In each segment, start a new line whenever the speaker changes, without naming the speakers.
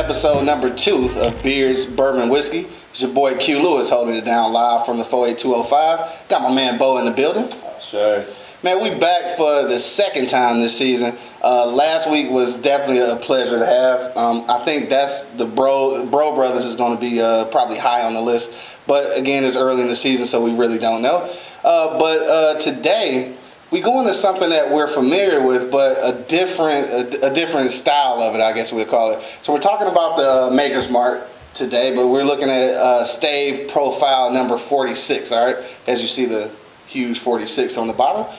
episode number 2 of Beers, Bourbon, Whiskey. It's your boy Q Lewis holding it down live from the 48205. Got my man Bo in the building.
Sure.
Man, we back for the second time this season. Last week was definitely a pleasure to have. I think that's the Bro Brothers is going to be probably high on the list. But again, it's early in the season, so we really don't know. But today, we go into something that we're familiar with, but a different style of it, I guess we'll call it. So we're talking about the Maker's Mark today, but we're looking at Stave profile number 46, all right? As you see the huge 46 on the bottle.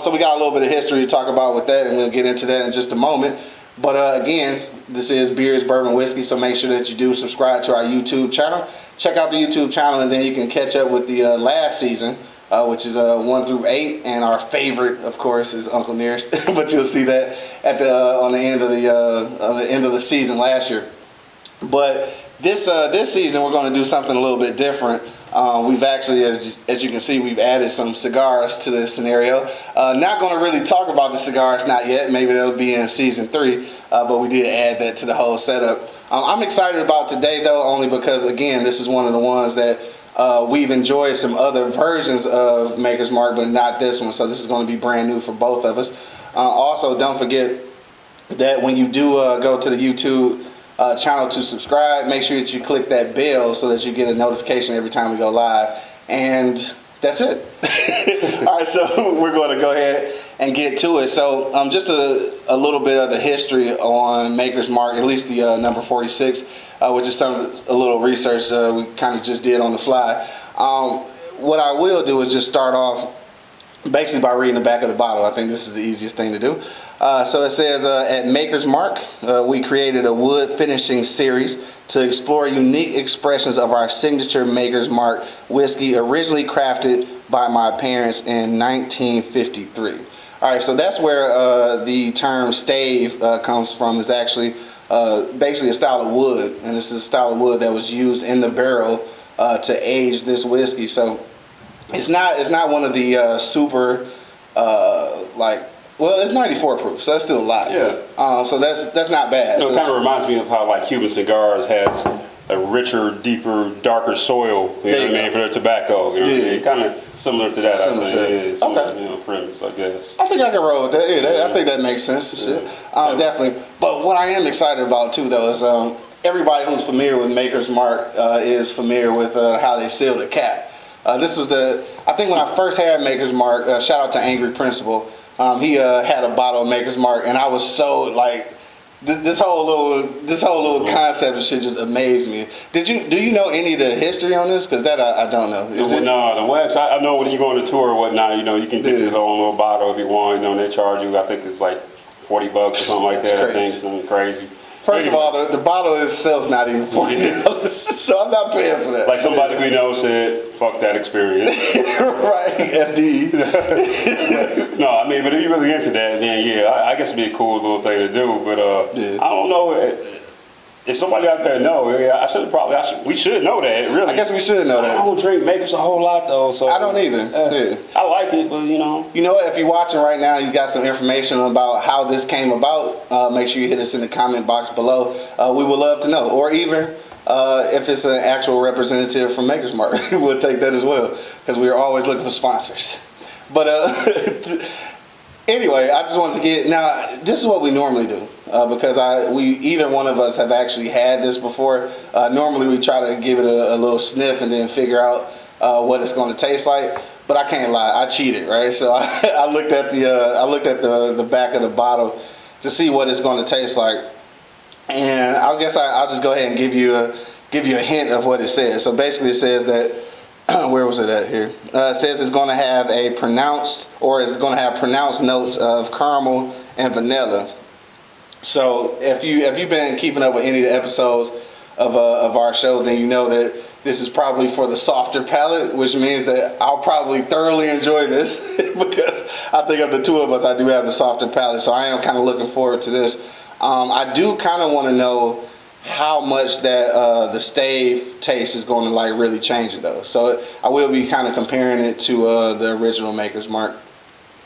So we got a little bit of history to talk about with that, and we'll get into that in just a moment. But again, this is Beers, Bourbon, Whiskey, so make sure that you do subscribe to our YouTube channel. Check out the YouTube channel, and then you can catch up with the last season, which is 1 through 8, and our favorite, of course, is Uncle Nearest. But you'll see that at the on the end of the season last year. But this season, we're going to do something a little bit different. We've actually, as you can see, we've added some cigars to this scenario. Not going to really talk about the cigars, not yet. Maybe that'll be in season 3, but we did add that to the whole setup. I'm excited about today, though, only because, again, this is one of the ones that we've enjoyed some other versions of Maker's Mark, but not this one. So this is going to be brand new for both of us. Also, don't forget that when you do go to the YouTube channel to subscribe, make sure that you click that bell so that you get a notification every time we go live. And that's it. All right, so we're going to go ahead and get to it. So just a little bit of the history on Maker's Mark, at least the number 46, which is a little research we kind of just did on the fly. What I will do is just start off basically by reading the back of the bottle. I think this is the easiest thing to do. So it says, at Maker's Mark, we created a wood finishing series to explore unique expressions of our signature Maker's Mark whiskey, originally crafted by my parents in 1953. All right, so that's where the term stave comes from. Is actually basically a style of wood, and this is a style of wood that was used in the barrel to age this whiskey. So it's not one of the super well, it's 94 proof, so that's still a lot.
Yeah.
So that's not bad.
So it kind of reminds me of how like Cuban cigars has a richer, deeper, darker soil. You know what I mean, for their tobacco. You know what I mean? Kind of similar to that.
Similar
I
to
think.
that.
Okay. You know, premise, I guess.
I think I can roll with that. Yeah, I think that makes sense. Yeah. Definitely. But what I am excited about too, though, is everybody who's familiar with Maker's Mark is familiar with how they seal the cap. This was I think when I first had Maker's Mark. Shout out to Angry Principal. He had a bottle of Maker's Mark, and I was so like, this whole little concept of shit just amazed me. Do you know any of the history on this? Because that I don't know.
No, the wax. I know when you go on a tour or whatnot, you know, you can get your own little bottle if you want. You know, and they charge you. I think it's like $40 or something like that.
Crazy.
I think something crazy.
First of all, the bottle itself not even $40, so I'm not paying for that.
Like somebody we know said, "Fuck that experience."
Right, FD.
No, I mean, but if you're really into that, then yeah, I guess it'd be a cool little thing to do. But I don't know if somebody out there know. We should know that. Really,
I guess we should know that.
I don't drink Maker's a whole lot though, so
I don't either. Yeah.
I like it, but you know.
You know what? If you're watching right now, you got some information about how this came about. Make sure you hit us in the comment box below. We would love to know, or even if it's an actual representative from Maker's Mark, we'll take that as well, because we are always looking for sponsors. But anyway, I just wanted to get, now this is what we normally do, because either one of us have actually had this before. Normally we try to give it a little sniff and then figure out what it's going to taste like. But I can't lie, I cheated, right? So I looked at the back of the bottle to see what it's going to taste like, and I guess I'll just go ahead and give you a hint of what it says. So basically, it says that where was it at here? It says it's going to have pronounced notes of caramel and vanilla. So if you've been keeping up with any of the episodes of our show, then you know that this is probably for the softer palate, which means that I'll probably thoroughly enjoy this because I think of the two of us, I do have the softer palate. So I am kind of looking forward to this. I do kind of want to know how much that the stave taste is going to like really change it though. So I will be kind of comparing it to the original Maker's Mark.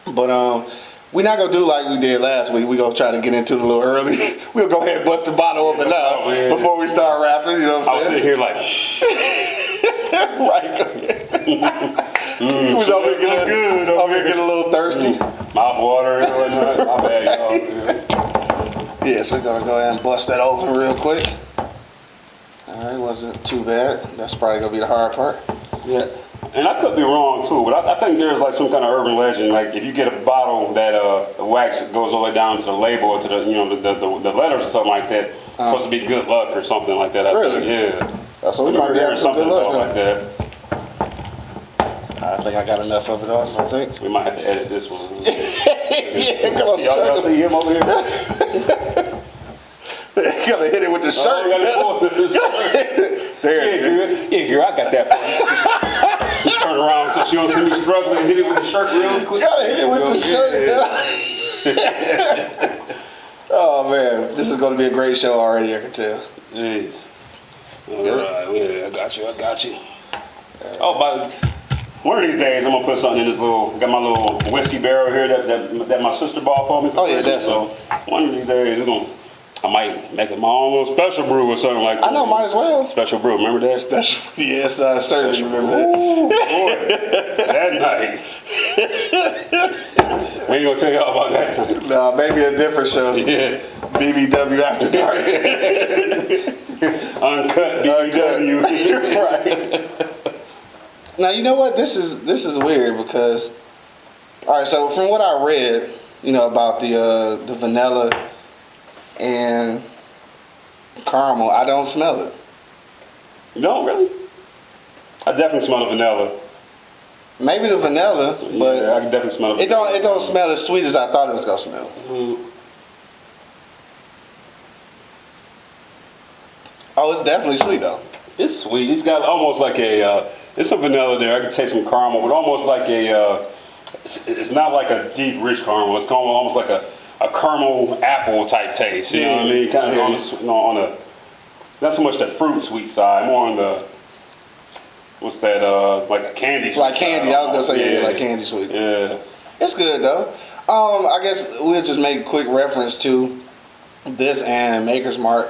But We're not gonna do like we did last week. We're gonna try to get into it a little early. We'll go ahead and bust the bottle open now before we start rapping. You know what I'm saying?
I'll sit here like,
right. We was over here getting a little thirsty.
Mouth water. My bad, y'all.
Yeah, so we're gonna go ahead and bust that open real quick. All right, wasn't too bad. That's probably gonna be the hard part.
Yeah. And I could be wrong too, but I think there's like some kind of urban legend. Like if you get a bottle that the wax goes all the way down to the label or to the the letters or something like that, it's supposed to be good luck or something like that. I
Really?
think. Yeah.
So we might be having some good luck.
Like that.
I think I got enough of it also, I think.
We might have to edit this one.
Yeah,
Y'all see him over here?
Gotta hit it with the shirt. There it is.
Yeah, girl, I got that for you. Turn around so she don't see me struggling. Hit it with the shirt real quick.
Gotta hit it with the shirt. Oh man, this is gonna be a great show already. I can tell.
Jeez. All right, yeah, I got you. Oh, but one of these days I'm gonna put something in this got my little whiskey barrel here that my sister bought for me.
Oh yeah, definitely.
So one of these days I might make it my own little special brew or something like that.
I know, might as well.
Special brew, remember that?
Special. Yes, I certainly remember that.
Ooh, boy, that night. We ain't gonna tell y'all about that.
Nah, maybe a different show.
Yeah.
BBW After Dark.
Uncut BBW.
Right. Now you know what? This is weird because, all right. So from what I read, about the vanilla and caramel, I don't smell it.
You don't really? I definitely smell the vanilla.
Maybe the vanilla, but
yeah, I can definitely smell it.
It don't smell as sweet as I thought it was gonna smell. Oh, it's definitely sweet though.
It's sweet. It's got almost like there's some vanilla there. I can taste some caramel, but almost like it's not like a deep, rich caramel. It's almost like a caramel apple type taste. You know what I mean? Kind of on the not so much the fruit sweet side, more on the what's that? Like a candy sweet.
Like candy. I was gonna say
yeah,
like candy sweet.
Yeah.
It's good though. I guess we'll just make a quick reference to this and Maker's Mark.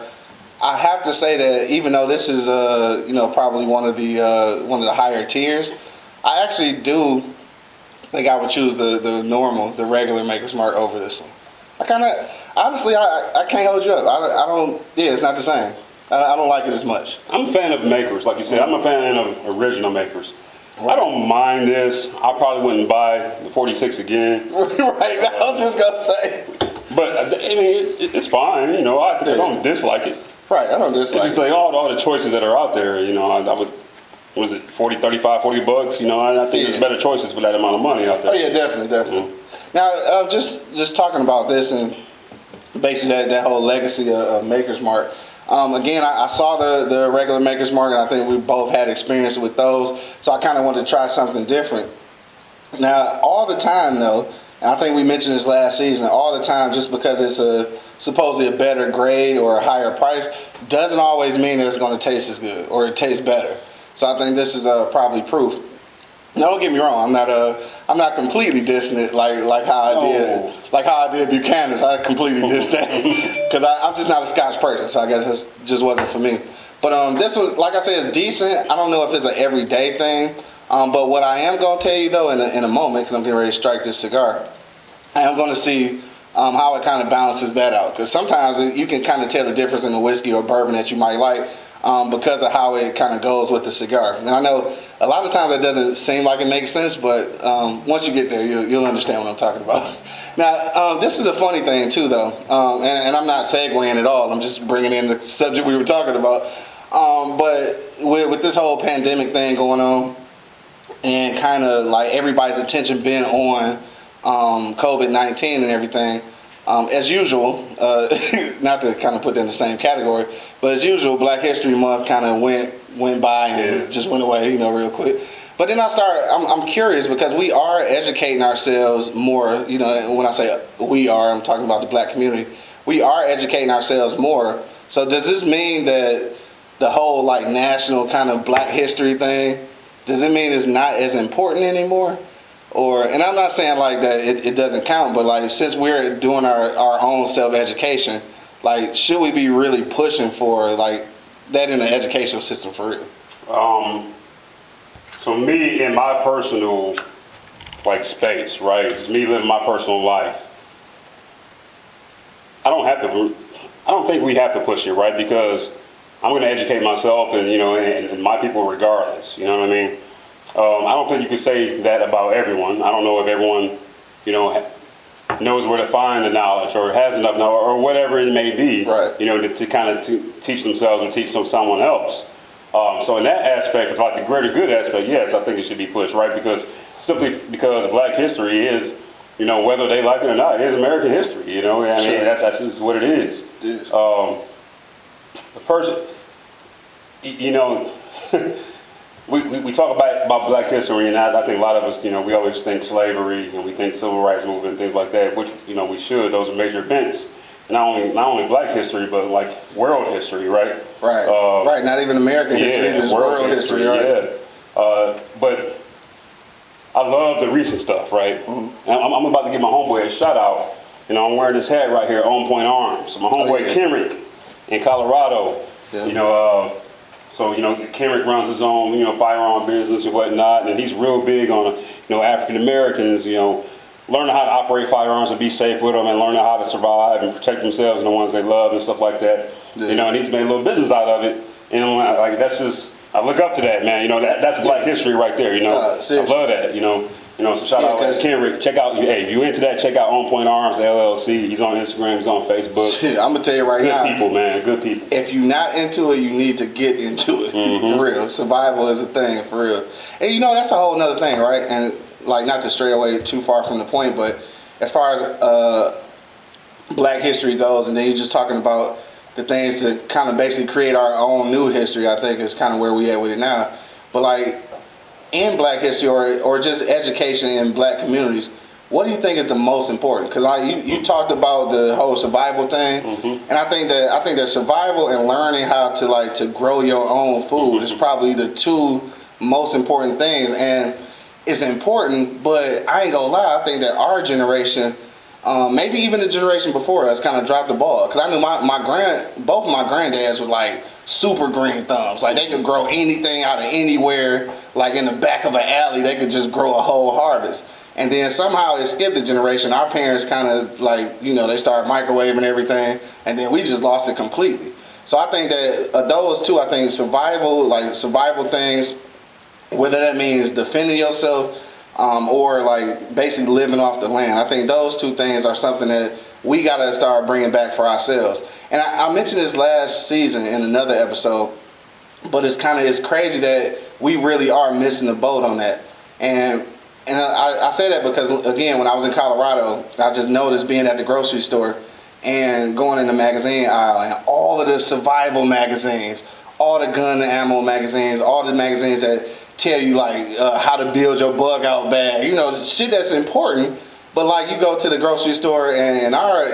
I have to say that even though this is probably one of the higher tiers, I actually do think I would choose the regular Maker's Mark over this one. I can't hold you up. I don't. Yeah, it's not the same. I don't like it as much.
I'm a fan of Makers, like you said. I'm a fan of original Makers. Right. I don't mind this. I probably wouldn't buy the 46 again.
Right. I was just gonna say.
But I mean, it's fine. I don't dislike it.
Right, I don't dislike it.
It's like all the choices that are out there. I would. Was it 40, 35, $40? I think there's better choices for that amount of money out there.
Oh yeah, definitely. Now, just talking about this and basically that whole legacy of Maker's Mark. Again, I saw the regular Maker's Mark, and I think we both had experience with those. So I kind of wanted to try something different. Now, all the time though, and I think we mentioned this last season, all the time, just because it's supposedly a better grade or a higher price, doesn't always mean that it's going to taste as good or it tastes better. So I think this is probably proof. Now, don't get me wrong. I'm not completely dissing it like how I did Buchanan's. I completely dissed that because I'm just not a Scotch person. So I guess this just wasn't for me. But this one, like I said, is decent. I don't know if it's an everyday thing. But what I am going to tell you though in a moment, because I'm getting ready to strike this cigar, I am going to see how it kind of balances that out. Because sometimes you can kind of tell the difference in the whiskey or bourbon that you might like. Because of how it kind of goes with the cigar. And I know a lot of times it doesn't seem like it makes sense, but once you get there, you'll understand what I'm talking about. Now, this is a funny thing too, though, and I'm not segueing at all. I'm just bringing in the subject we were talking about. But with this whole pandemic thing going on, and kind of like everybody's attention being on COVID-19 and everything, as usual, not to kind of put that in the same category, but as usual, Black History Month kind of went by and just went away, real quick. But then I'm curious because we are educating ourselves more, when I say we are, I'm talking about the black community. We are educating ourselves more. So does this mean that the whole like national kind of black history thing, does it mean it's not as important anymore? and I'm not saying like that it doesn't count, but like since we're doing our own self-education, like should we be really pushing for like that in the educational system for real?
So me in my personal like space, right? It's me living my personal life. I don't think we have to push it, right? Because I'm going to educate myself and my people regardless. You know what I mean? I don't think you could say that about everyone. I don't know if everyone, knows where to find the knowledge or has enough knowledge or whatever it may be,
right.
To kind of teach themselves or teach someone else. So in that aspect, like the greater good aspect, yes, I think it should be pushed, right? Simply because Black history is, whether they like it or not, it is American history. I mean,
sure.
that's just what it is.
It is.
The person, we talk about Black history, and I think a lot of us, we always think slavery and we think civil rights movement and things like that, which we should. Those are major events. Not only Black history, but like world history, right?
Right. Right. Not even American history, there's world history, right?
Yeah. But I love the recent stuff, right? Mm-hmm. I'm about to give my homeboy a shout out. I'm wearing this hat right here, On Point Arms. So my homeboy Kenrick in Colorado. Yeah. So Kenrick runs his own firearm business and whatnot, and he's real big on African Americans learning how to operate firearms and be safe with them, and learning how to survive and protect themselves and the ones they love and stuff like that. Yeah. And he's made a little business out of it. Like that's just, I look up to that, man. That's Black history right there. I love that. So shout out to Kenrick. Check out, if you into that, check out On Point Arms LLC. He's on Instagram. He's on Facebook.
I'm gonna tell you right now.
Good people, man. Good people.
If you're not into it, you need to get into it. Mm-hmm. For real. Survival is a thing, for real. And that's a whole nother thing, right? And like, not to stray away too far from the point, but as far as Black history goes, and then you're just talking about the things to kind of basically create our own new history, I think is kind of where we at with it now. But like in Black history or just education in Black communities, what do you think is the most important? Because you talked about the whole survival thing, mm-hmm. and I think that survival and learning how to grow your own food mm-hmm. is probably the two most important things. And it's important, but I ain't gonna lie, I think that our generation, maybe even the generation before us, kind of dropped the ball. Because I knew both of my granddads were like super green thumbs. Like they could grow anything out of anywhere, like in the back of an alley, they could just grow a whole harvest. And then somehow it skipped a generation. Our parents kind of they started microwaving everything, and then we just lost it completely. So I think that those two, I think survival things, whether that means defending yourself or like basically living off the land. I think those two things are something that we got to start bringing back for ourselves. And I mentioned this last season in another episode, but it's crazy that we really are missing the boat on that. And I say that because, again, when I was in Colorado, I just noticed being at the grocery store and going in the magazine aisle and all of the survival magazines, all the gun and ammo magazines, all the magazines that tell you how to build your bug out bag, shit that's important. But like you go to the grocery store and in our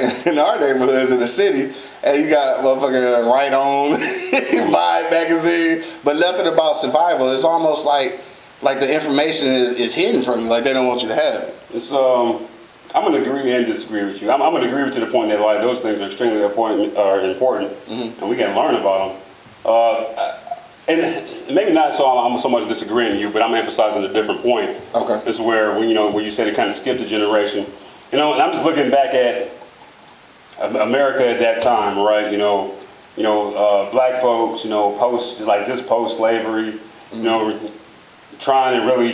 neighborhoods in the city, and you got motherfucking Right On Vibe magazine, but nothing about survival. It's almost like the information is hidden from you, like they don't want you to have it.
It's I'm gonna agree and disagree with you. I'm gonna agree with you to the point that like those things are extremely important, mm-hmm. and we can learn about them. And maybe not I'm so much disagreeing with you, but I'm emphasizing a different point.
Okay.
This is where where you said it kind of skipped a generation. And I'm just looking back at America at that time, right? Black folks, post slavery, mm-hmm. Trying to really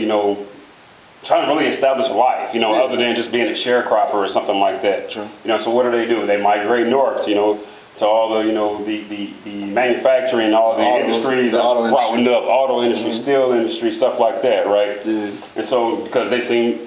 establish a life, other than just being a sharecropper or something like that.
Sure.
So what do? They migrate north, to all the the manufacturing, all the industries, auto industry, mm-hmm. steel industry, stuff like that, right?
Yeah.
And so because they seem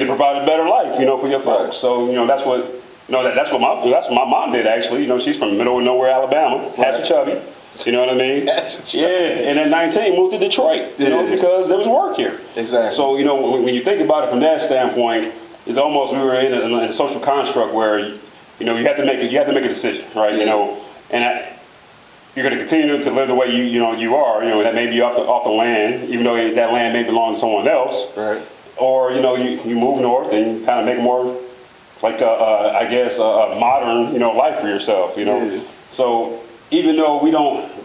to provide a better life, for your folks. Right. So that's what that's what my mom did actually. She's from middle of nowhere, Alabama,
right.
Hatchet Chubby. You know what I mean? Yeah, and at 19 moved to Detroit, because there was work here.
Exactly.
So when you think about it from that standpoint, it's almost we were in a social construct where you have to make a decision, right?
Yeah.
And you're going to continue to live the way you are. That may be off the land, even though that land may belong to someone else.
Right.
or you move north and you kind of make more like I guess a modern life for yourself.
Yeah.
So even though we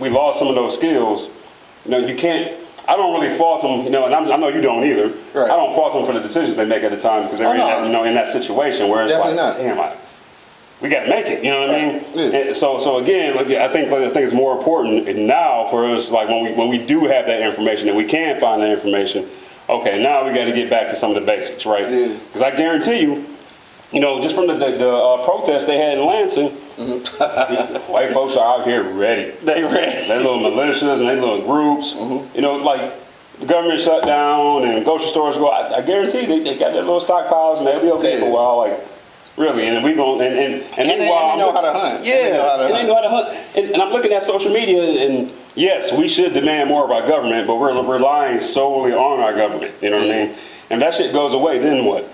lost some of those skills, you can't. I don't really fault them, and I know you don't either.
Right.
I don't fault them for the decisions they make at the time because they're in that situation where it's
Definitely
like,
not.
damn, we got to make it. You know what I mean?
Yeah.
And so again, I think it's more important now for us, like when we do have that information and we can find that information. Okay, now we got to get back to some of the basics, right? Because I guarantee you, just from the protests they had in Lansing, white folks are out here ready.
They ready.
They little militias and they little groups. Like the government shut down and grocery stores go. I guarantee they got their little stockpiles and they'll be okay for a while. Like really, and we going and
meanwhile, they know how to hunt.
Yeah, they know how to hunt. And I'm looking at social media and yes, we should demand more of our government, but we're relying solely on our government. You know what I mean? And that shit goes away, then what?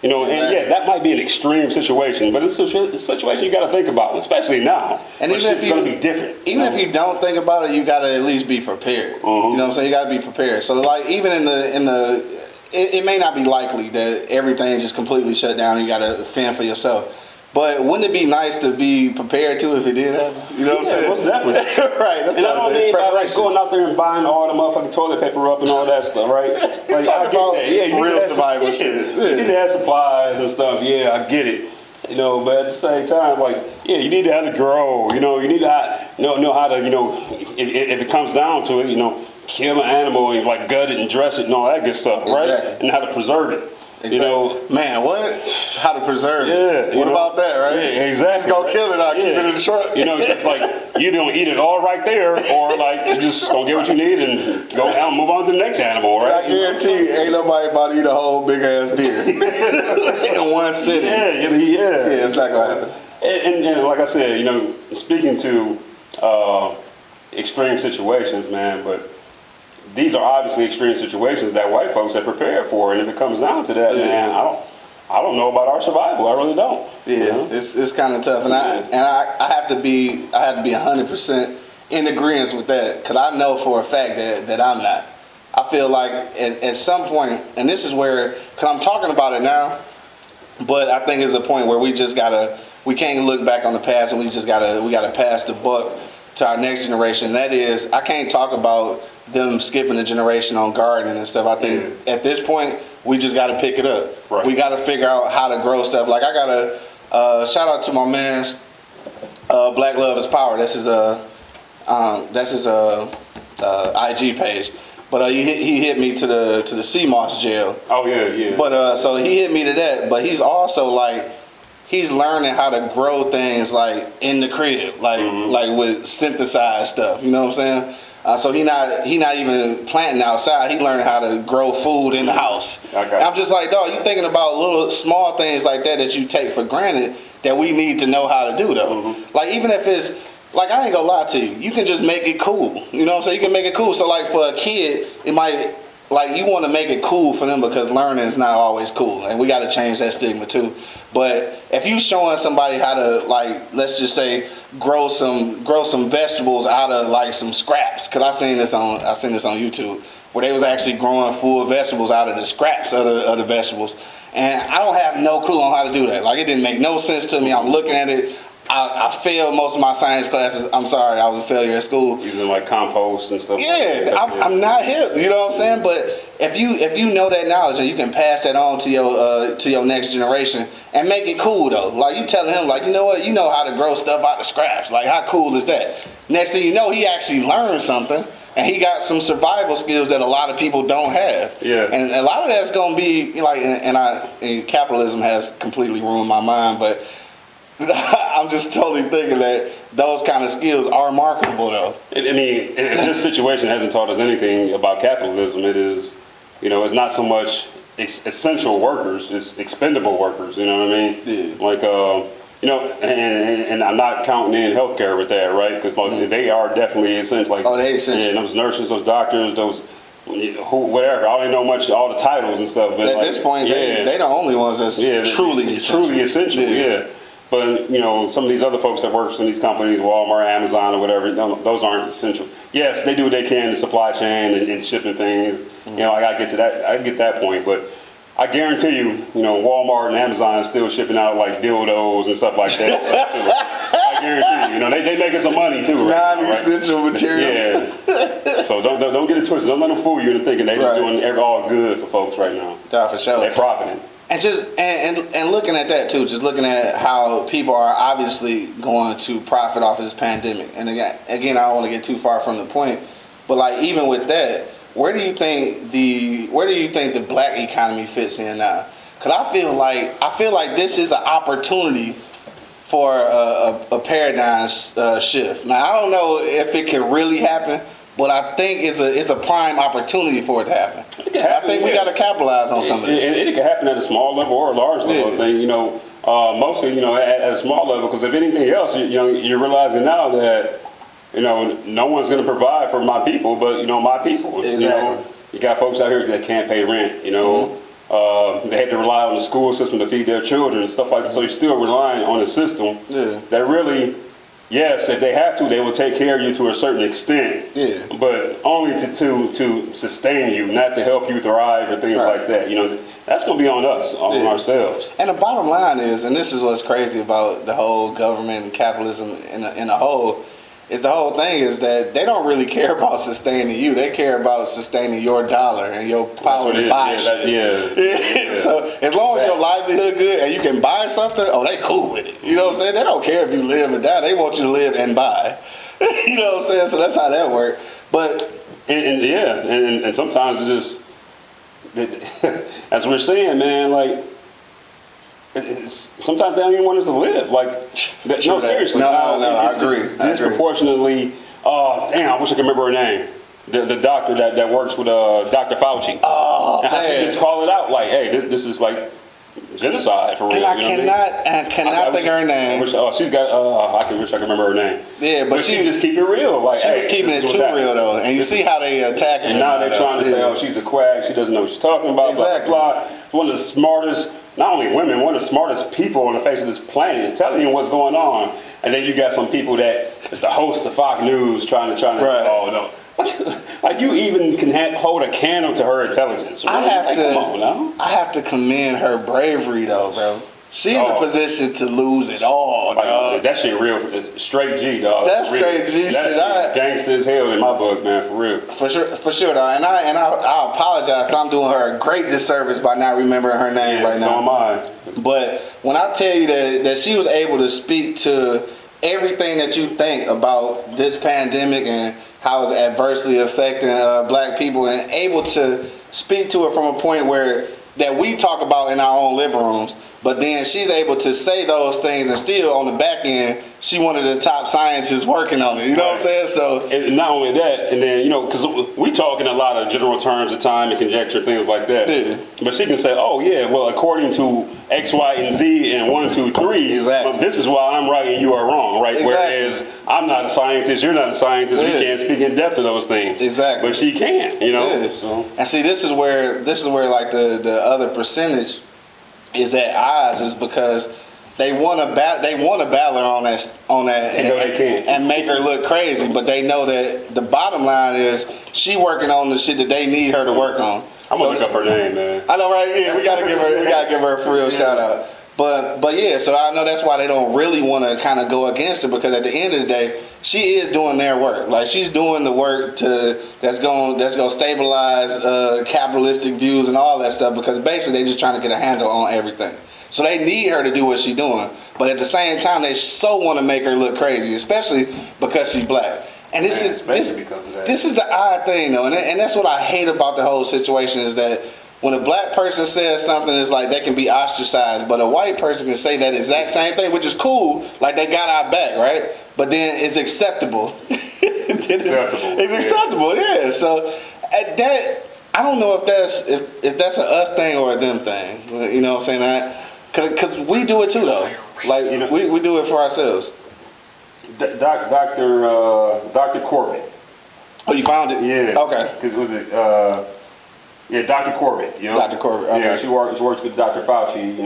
And yeah, that might be an extreme situation, but it's a situation you got to think about, especially now.
And even if
it's going to be different.
Even if you don't think about it, you got to at least be prepared. You know what I'm saying? You got to be prepared. So like even in the it may not be likely that everything just completely shut down and you got to fend for yourself. But wouldn't it be nice to be prepared too if it did happen? You know what I'm saying?
Most definitely.
Right. That's
and I don't mean like going out there and buying all the motherfucking toilet paper up and all that stuff, right? Like,
talking about real survival shit.
You need to have supplies and stuff. Yeah, I get it. But at the same time, like, yeah, you need to have to grow. You need to know how to, if it comes down to it, kill an animal and like gut it and dress it and all that good stuff, right? Exactly. And how to preserve it.
Exactly. Man, what? How to preserve it?
What
about that, right?
Yeah, exactly.
Just go kill it. I'll keep it in the truck.
It's like you don't eat it all right there, or like you just gonna get what you need and go down, and move on to the next animal, right?
I guarantee you, ain't nobody about to eat a whole big ass deer in one sitting. Yeah, it's not gonna happen.
And like I said, speaking to extreme situations, man, but these are obviously extreme situations that white folks have prepared for, and if it comes down to that, man, I don't know about our survival. I really don't.
Yeah, it's kind of tough, and I have to be 100% in agreement with that because I know for a fact that I'm not. I feel like at some point, and this is where, because I'm talking about it now, but I think it's a point where we can't look back on the past, and we gotta pass the buck to our next generation. That is, I can't talk about them skipping a generation on gardening and stuff. I think at this point, we just got to pick it up.
Right.
We got to figure out how to grow stuff. Like I got to shout out to my man's Black Love is Power. That's his IG page. But he hit me to the CMOS jail.
Oh yeah.
But so he hit me to that. But he's also like, he's learning how to grow things like in the crib, like with synthesized stuff. You know what I'm saying? So he not even planting outside. He learned how to grow food in the house. I'm just like, dog, you thinking about little small things like that you take for granted that we need to know how to do though. Like even if it's like, I ain't gonna lie to you, you can just make it cool. You know what I'm saying? You can make it cool. So like for a kid, it might, like you want to make it cool for them because learning is not always cool, and we got to change that stigma too. But if you showing somebody how to, like, let's just say grow some vegetables out of like some scraps, because I seen this on YouTube where they was actually growing full vegetables out of the scraps of the vegetables, and I don't have no clue on how to do that. Like it didn't make no sense to me. I'm looking at it. I failed most of my science classes. I'm sorry, I was a failure at school.
Using like compost and stuff.
Yeah, I'm not hip. You know what I'm saying? But if you know that knowledge and you can pass that on to your next generation and make it cool though. Like you telling him like, you know what, you know how to grow stuff out of scraps. Like how cool is that? Next thing you know, he actually learned something. And he got some survival skills that a lot of people don't have.
Yeah.
And a lot of that's gonna be like, and capitalism has completely ruined my mind, but I'm just totally thinking that those kind of skills are marketable though.
I mean, and this situation hasn't taught us anything about capitalism. It is, it's not so much essential workers, it's expendable workers, you know what I mean?
Yeah.
Like, and I'm not counting in healthcare with that, right? Because they are definitely essential. Like,
they essential.
Yeah, those nurses, those doctors, those whatever. I don't know much all the titles and stuff. But
at this point, they the only ones that's truly
essential. Yeah. But some of these other folks that work in these companies, Walmart, Amazon, or whatever, those aren't essential. Yes, they do what they can in the supply chain and shipping things. I get to that. I get that point, but I guarantee you, Walmart and Amazon is still shipping out like dildos and stuff like that. I guarantee you, they making some money too.
Non-essential materials.
Yeah. So don't get it twisted. Don't let them fool you into thinking they're just doing all good for folks right now.
Yeah, for sure.
They're profiting.
And and looking at that too, just looking at how people are obviously going to profit off of this pandemic. And again, I don't want to get too far from the point, but like even with that, where do you think the black economy fits in now? Because I feel like this is an opportunity for a paradigm shift. Now I don't know if it can really happen, but I think it's a prime opportunity for it to happen. I think we got to capitalize on some of this.
It can happen at a small level or a large level. I think, mostly at a small level, because if anything else, you're realizing now that no one's going to provide for my people, but my people.
Exactly.
You got folks out here that can't pay rent. They have to rely on the school system to feed their children and stuff like that. So you're still relying on a system that really. Yes, if they have to, they will take care of you to a certain extent.
Yeah.
But only to sustain you, not to help you thrive or things like that. That's going to be on us, on ourselves.
And the bottom line is, and this is what's crazy about the whole government and capitalism in a whole, is the whole thing is that they don't really care about sustaining you. They care about sustaining your dollar and your power to buy shit. So as long as your livelihood good and you can buy something, they cool with it. You know what I'm saying? They don't care if you live or die. They want you to live and buy. You know what I'm saying? So that's how that works. But
and sometimes it's just as we're saying, man, like. Sometimes they don't even want us to live. Like, no, seriously.
No, I agree.
Disproportionately. Damn, I wish I could remember her name. The doctor that works with Dr. Fauci.
Oh,
and
man.
I just call it out like, hey, this is like genocide for real.
And I cannot think of her name.
She's got. I wish I could remember her name.
Yeah, but
she just keep it real. Like,
she was keeping it too real though. And you see how they attack her.
And now they're trying to say, she's a quack. She doesn't know what she's talking about.
Exactly.
Blah, blah, blah. One of the smartest. Not only women, one of the smartest people on the face of this planet is telling you what's going on, and then you got some people that is the host of Fox News trying to no, like you even can hold a candle to her intelligence. Right?
I have to commend her bravery though, bro. She in a position to lose it all, dog.
That shit real. It's straight G, dog.
That's straight G shit.
Gangster as hell in my book, man, for real.
For sure, dog. And I apologize, 'cause I'm doing her a great disservice by not remembering her name right now.
So am I.
But when I tell you that she was able to speak to everything that you think about this pandemic and how it's adversely affecting black people, and able to speak to it from a point that we talk about in our own living rooms, but then she's able to say those things and still on the back end, she one of the top scientists working on it. You know what I'm saying? So,
and not only that, and then, because we talk in a lot of general terms of time and conjecture, things like that.
Yeah.
But she can say, well, according to X, Y, and Z and 1, 2, 3,
exactly.
This is why I'm right and you are wrong, right?
Exactly.
Whereas I'm not a scientist, you're not a scientist, we can't speak in depth to those things.
Exactly.
But she can,
Yeah.
So.
And see, this is where like the other percentage is at odds, is because they want to battle her on that and make her look crazy, but they know that the bottom line is she working on the shit that they need her to work on.
I'm gonna look up her name, man.
I know, right? Yeah, we gotta give her a for real shout out. But yeah, so I know that's why they don't really want to kind of go against her, because at the end of the day, she is doing their work. Like, she's doing the work that's going to stabilize capitalistic views and all that stuff, because basically they're just trying to get a handle on everything. So they need her to do what she's doing, but at the same time they so want to make her look crazy, especially because she's black. And this is the odd thing though, and that's what I hate about the whole situation, is that when a black person says something, it's like they can be ostracized, but a white person can say that exact same thing, which is cool, like they got our back, right? But then it's acceptable. It's acceptable, yeah. So at that, I don't know if that's a us thing or a them thing. You know what I'm saying? Because we do it too, though. Like, we do it for ourselves.
Dr. Corbett.
Oh, you found it?
Yeah.
Okay.
Because was it? Dr. Corbett.
Dr. Corbett. Okay.
Yeah, she works with Dr. Fauci.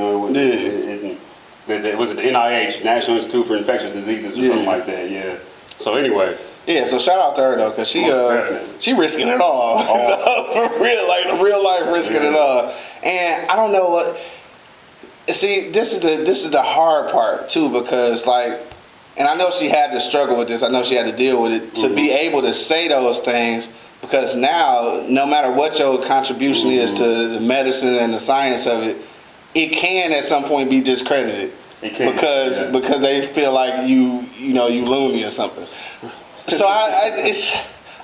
Was it the NIH, National Institute for Infectious Diseases, or something like that? Yeah. So anyway,
Yeah, so shout out to her though, because she risking it all. For real, like real life risking it all. And I don't know what. See, this is the hard part too, because like, and I know she had to struggle with this. I know she had to deal with it to be able to say those things, because now, no matter what your contribution is to the medicine and the science of it, it can at some point be discredited because they feel like you loony or something. So I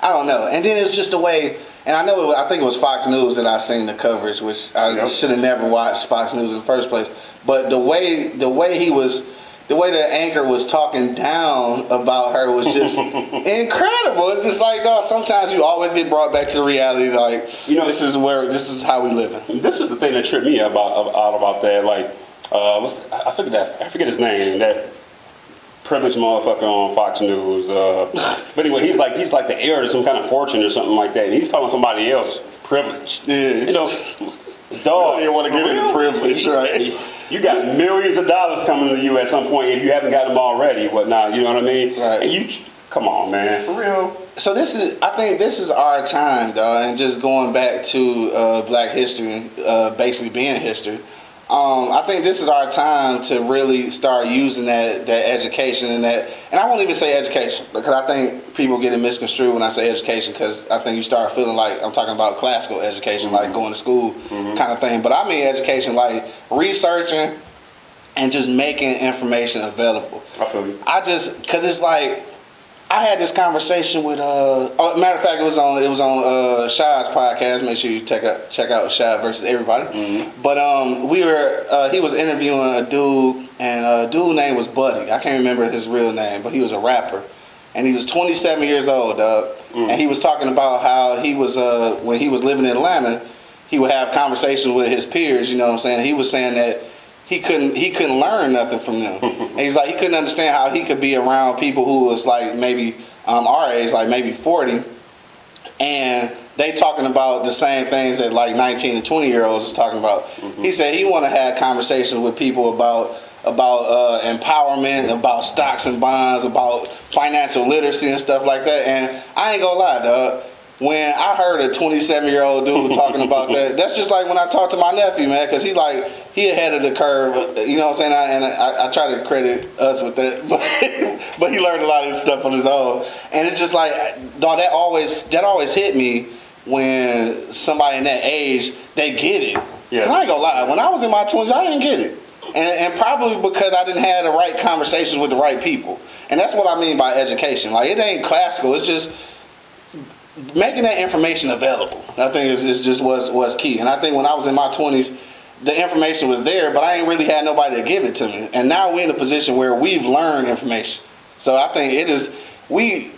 don't know. And then it's just the way. And I think it was Fox News that I seen the coverage, which I should have never watched Fox News in the first place. But the way the anchor was talking down about her was just incredible. It's just like, dog, sometimes you always get brought back to reality. Like, this is how we living.
This is the thing that tripped me out about that. Like, I forget his name. That privileged motherfucker on Fox News. But anyway, he's like the heir to some kind of fortune or something like that. And he's calling somebody else privileged.
Yeah.
Dog.
You want to get into privilege, right?
You got millions of dollars coming to you at some point if you haven't got them already, whatnot. You know what I mean?
Right.
And come on, man, for real.
So I think this is our time, dog, and just going back to Black history, basically being history. I think this is our time to really start using that education and I won't even say education, because I think people get it misconstrued when I say education, because I think you start feeling like I'm talking about classical education, like going to school kind of thing. But I mean education like researching and just making information available.
I feel you.
Because it's like, I had this conversation with matter of fact, it was on Shad's podcast. Make sure you check out Shad versus everybody. But he was interviewing a dude, and a dude name was Buddy. I can't remember his real name, but he was a rapper, and he was 27 years old, and he was talking about how he was when he was living in Atlanta, he would have conversations with his peers. You know what I'm saying? He was saying that he couldn't learn nothing from them. And he's like, he couldn't understand how he could be around people who was like maybe our age, like maybe 40, and they talking about the same things that like 19 and 20-year-olds was talking about. He said he want to have conversations with people about empowerment, about stocks and bonds, about financial literacy and stuff like that. And I ain't gonna lie, dog. When I heard a 27-year-old dude talking about that, that's just like when I talk to my nephew, man, because he ahead of the curve, you know what I'm saying? I try to credit us with that, but he learned a lot of this stuff on his own. And it's just like, dog, that always hit me when somebody in that age, they get it. Yeah. Cause I ain't gonna lie, when I was in my 20s, I didn't get it. And probably because I didn't have the right conversations with the right people. And that's what I mean by education. Like, it ain't classical, it's just making that information available. I think is just was key. And I think when I was in my 20s, the information was there, but I ain't really had nobody to give it to me. And now we're in a position where we've learned information. So I think we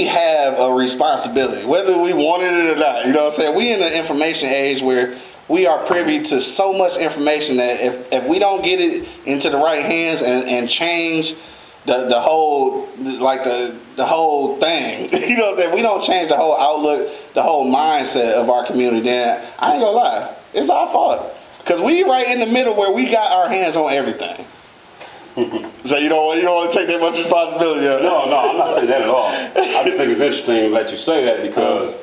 have a responsibility, whether we wanted it or not. You know what I'm saying? We in the information age where we are privy to so much information that if we don't get it into the right hands and change the whole thing, you know what I'm saying? We don't change the whole outlook, the whole mindset of our community, then I ain't gonna lie, it's our fault. Because we right in the middle where we got our hands on everything. So you don't want to take that much responsibility.
No, I'm not saying that at all. I just think it's interesting that you say that because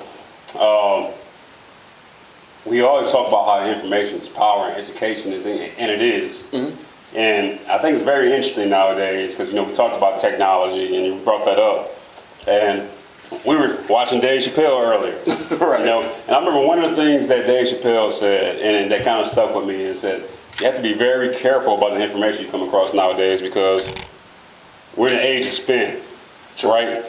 we always talk about how information is power and education and it is. Mm-hmm. And I think it's very interesting nowadays because, we talked about technology and you brought that up. And we were watching Dave Chappelle earlier. Right. And I remember one of the things that Dave Chappelle said, and that kind of stuck with me, is that you have to be very careful about the information you come across nowadays because we're in an age of spin, right?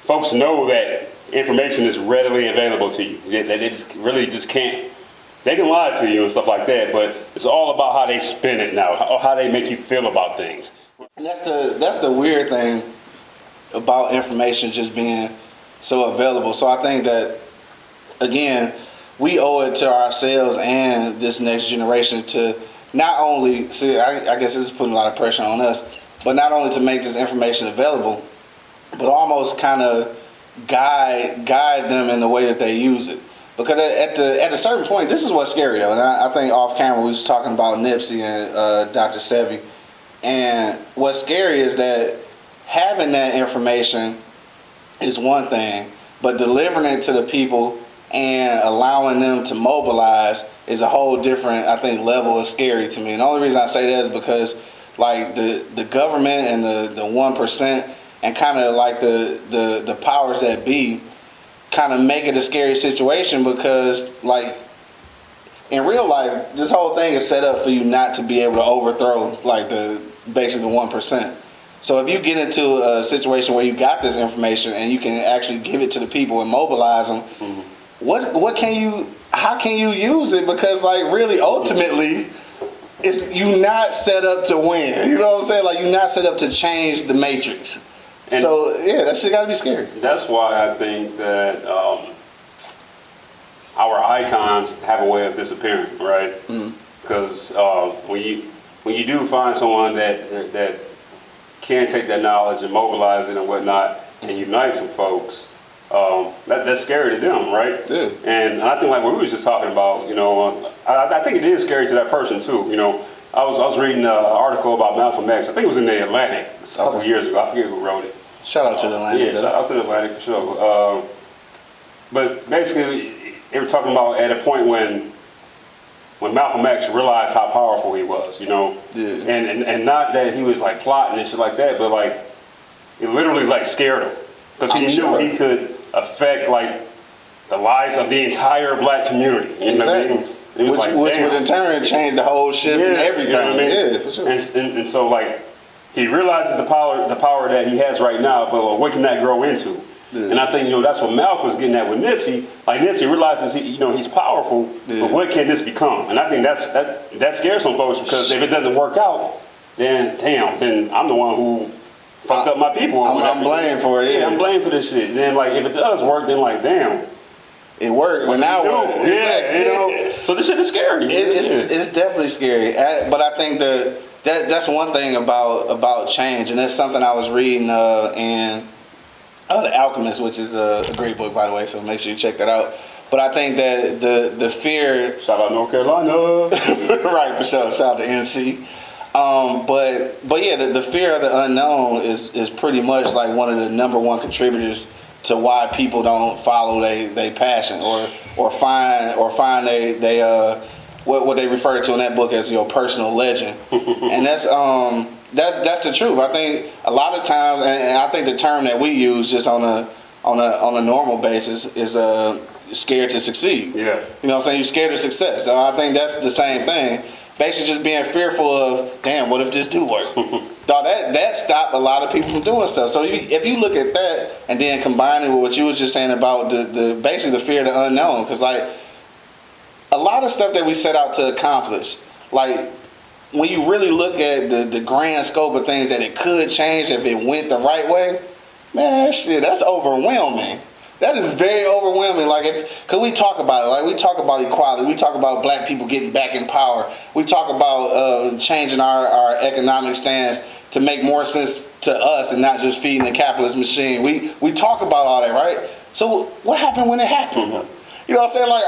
Folks know that information is readily available to you. They just can't. They can lie to you and stuff like that, but it's all about how they spin it now, or how they make you feel about things.
And that's the weird thing about information just being so available. So I think that, again, we owe it to ourselves and this next generation to not only, I guess this is putting a lot of pressure on us, but not only to make this information available, but almost kind of guide them in the way that they use it. Because at a certain point, this is what's scary, though. And I think off camera we was talking about Nipsey and Dr. Sebi. And what's scary is that having that information is one thing, but delivering it to the people and allowing them to mobilize is a whole different, I think, level of scary to me. And the only reason I say that is because, like, the government and the 1% and kind of like the powers that be kind of make it a scary situation because, like, in real life, this whole thing is set up for you not to be able to overthrow, like, basically the 1%. So if you get into a situation where you got this information and you can actually give it to the people and mobilize them, how can you use it? Because, like, really, ultimately, you're not set up to win. You know what I'm saying? Like, you're not set up to change the matrix. And so, yeah, that shit gotta be scary.
That's why I think that our icons have a way of disappearing, right? Because when you do find someone that can take that knowledge and mobilize it and whatnot and unite some folks, that's scary to them, right?
Yeah.
And I think, like what we was just talking about, I think it is scary to that person too. I was reading an article about Malcolm X. I think it was in the Atlantic a couple of years ago. I forget who wrote it.
Shout out to the Atlantic.
Yeah, shout out to the Atlantic for sure. But basically, they were talking about at a point when Malcolm X realized how powerful he was,
Yeah.
and not that he was like plotting and shit like that, but like it literally like scared him because he knew he could affect like the lives of the entire black community.
Exactly. Which would in turn change the whole shift and everything.
You know what I mean?
Yeah, for sure.
And so like he realizes the power that he has right now, but what can that grow into? Yeah. And I think that's what Malcolm was getting at with Nipsey. Like Nipsey realizes he's powerful, but what can this become? And I think that scares some folks because if it doesn't work out, then I'm the one who fucked up my people.
I'm blamed for it.
Yeah, I'm blamed for this shit. And then like if it does work, then like damn.
It worked. Well, now what?
Yeah, So this shit is scary.
It's definitely scary. But I think that's one thing about change, and that's something I was reading in The Alchemist, which is a great book, by the way. So make sure you check that out. But I think that the fear.
Shout out North Carolina.
Right, for sure. Shout out to NC. But yeah, the fear of the unknown is pretty much like one of the number one contributors to why people don't follow they passion or find they what they refer to in that book as your personal legend. And that's the truth. I think a lot of times, and I think the term that we use just on a normal basis is scared to succeed.
Yeah.
You know what I'm saying? You're scared of success. So I think that's the same thing. Basically just being fearful of, damn, what if this do work? Dog, that stopped a lot of people from doing stuff. So if you look at that and then combine it with what you were just saying about the basically the fear of the unknown, because like a lot of stuff that we set out to accomplish, like when you really look at the grand scope of things that it could change if it went the right way, man, shit, that's overwhelming. That is very overwhelming. Like, cause we talk about it. Like, we talk about equality. We talk about black people getting back in power. We talk about changing our economic stance to make more sense to us and not just feeding the capitalist machine. We talk about all that, right? So what happened when it happened? You know what I'm saying? Like,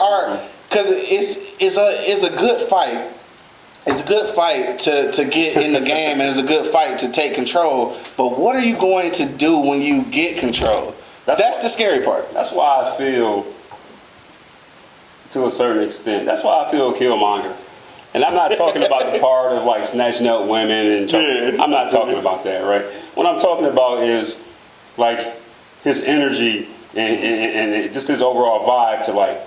cause it's a good fight. It's a good fight to get in the game, and it's a good fight to take control. But what are you going to do when you get control? That's the scary part.
That's why I feel, to a certain extent, that's why I feel Killmonger. And I'm not talking about the part of like snatching up women and I'm not talking about that, right? What I'm talking about is like his energy and just his overall vibe to like,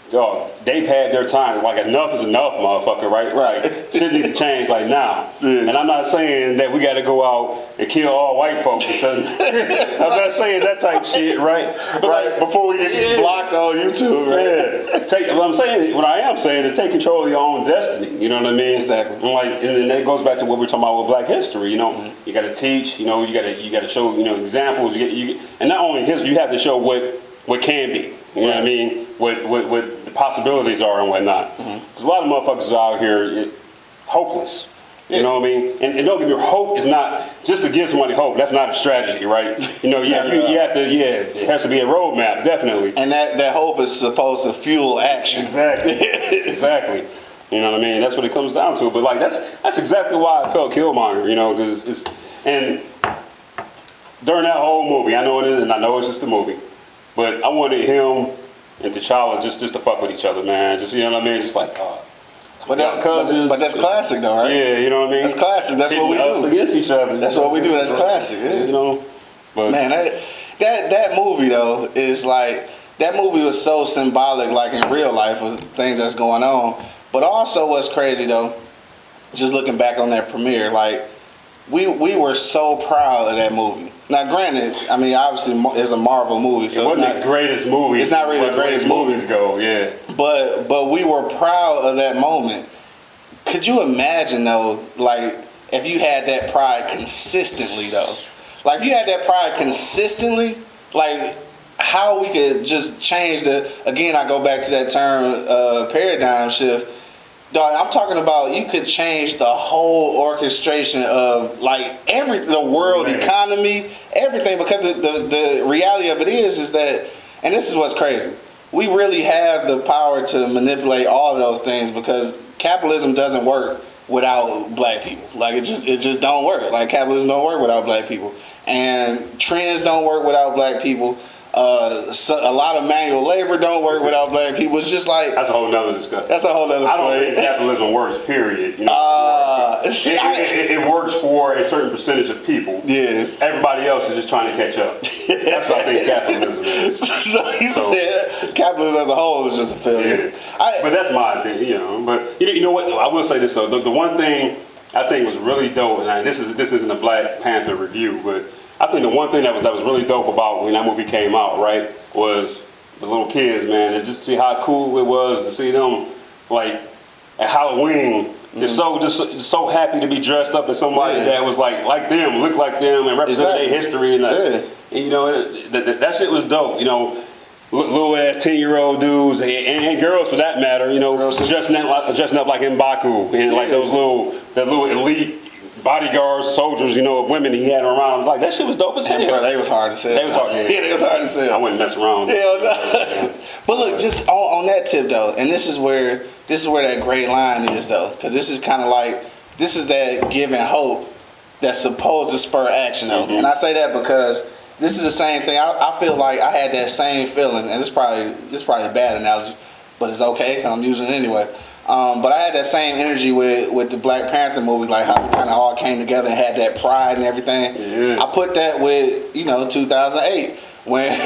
dog, they've had their time. Like, enough is enough, motherfucker, right?
Right.
Shit needs to change, like, now. Yeah. And I'm not saying that we got to go out and kill all white folks. I'm not saying that type shit, right? But
right.
Like,
before we get blocked on YouTube, right?
Yeah. What I am saying is take control of your own destiny. You know what I mean?
Exactly.
And that goes back to what we're talking about with Black history. You know, you got to teach. You know, you got to show. You know, examples. And not only history, you have to show what can be. You know what I mean? What the possibilities are and whatnot. Because a lot of motherfuckers are out here hopeless. You know what I mean? And don't get me wrong, hope is not just to give somebody hope. That's not a strategy, right? You know, you have to, it has to be a roadmap, definitely.
And that hope is supposed to fuel action.
Exactly. Exactly. You know what I mean? That's what it comes down to. But like that's exactly why I felt Killmonger. You know, because during that whole movie, I know it is, and I know it's just a movie, but I wanted him and T'Challa just to fuck with each other, man. Just, you know what I mean? Just like,
but that's classic though, right?
Yeah, you know what I mean?
That's classic. That's what we do.
Against each other.
That's what we do. That's classic. Yeah.
You know, but
man, that movie though is like, that movie was so symbolic, like in real life, of things that's going on. But also, what's crazy though, just looking back on that premiere, like we were so proud of that movie. Now, granted, I mean, obviously it's a Marvel movie, so
it wasn't the greatest movie.
It's not really the greatest movie.
Go, yeah.
But we were proud of that moment. Could you imagine though, like if you had that pride consistently though, like if you had that pride consistently, like how we could just change the. Again, I go back to that term, paradigm shift. Dog, I'm talking about you could change the whole orchestration of like the world economy, everything, because the reality of it is that, and this is what's crazy, we really have the power to manipulate all of those things, because capitalism doesn't work without black people. Like it just don't work. Like capitalism don't work without black people, and trends don't work without black people. So a lot of manual labor don't work without black people. It's just like
that's a whole nother discussion.
That's a whole other story.
I don't think capitalism works. Period. You know, it works for a certain percentage of people.
Yeah.
Everybody else is just trying to catch up. That's what I think capitalism is.
So you said capitalism as a whole is just a failure.
Yeah. But that's my opinion. You know. But you know what? I will say this though. The one thing I think was really dope, and this isn't a Black Panther review, but I think the one thing that was really dope about when that movie came out, right, was the little kids, man, and just see how cool it was to see them, like, at Halloween, just so happy to be dressed up as somebody that was like them, looked like them, and represented their history, and you know, that shit was dope, you know. Little ass 10-year-old dudes and girls for that matter, you know, dressing up like M'Baku and like that little elite bodyguards, soldiers, you know, of women he had around. Like that shit was dope as hell.
Bro, they was hard to sell.
They was hard.
Yeah, they was hard to sell.
I wouldn't mess around.
Hell no. But look, just on that tip though, and this is where that great line is though, because this is kind of like that giving hope that's supposed to spur action though, and I say that because this is the same thing. I feel like I had that same feeling, and this is probably a bad analogy, but it's okay because I'm using it anyway. But I had that same energy with the Black Panther movie, like how we kind of all came together and had that pride and everything. Yeah. I put that with 2008 when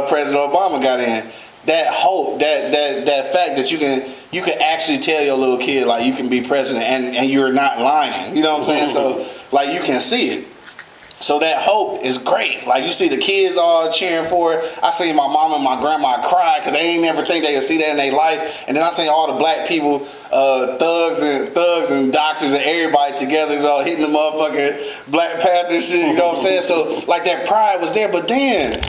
President Obama got in. That hope, that fact that you can actually tell your little kid like you can be president and you're not lying. You know what I'm saying? So like you can see it. So that hope is great. Like you see the kids all cheering for it. I seen my mom and my grandma cry because they ain't never think they could see that in their life. And then I seen all the black people, thugs and doctors and everybody together, hitting the motherfucking Black Panther shit. You know what I'm saying? So like that pride was there, but then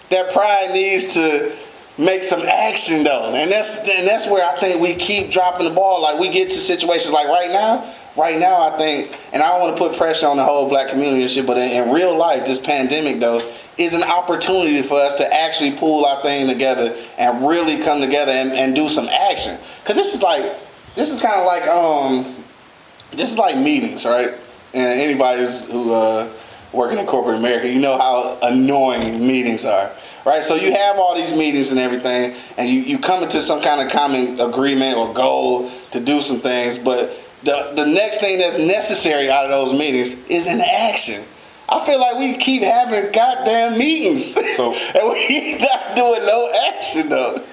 that pride needs to make some action though, and that's where I think we keep dropping the ball. Like we get to situations like right now, I think, and I don't want to put pressure on the whole black community and shit, but in real life, this pandemic though is an opportunity for us to actually pull our thing together and really come together and do some action. Cause this is kind of like meetings, right? And anybody who working in corporate America, you know how annoying meetings are. Right, so you have all these meetings and everything, and you come into some kind of common agreement or goal to do some things, but the next thing that's necessary out of those meetings is an action. I feel like we keep having goddamn meetings, so and we not doing no action though.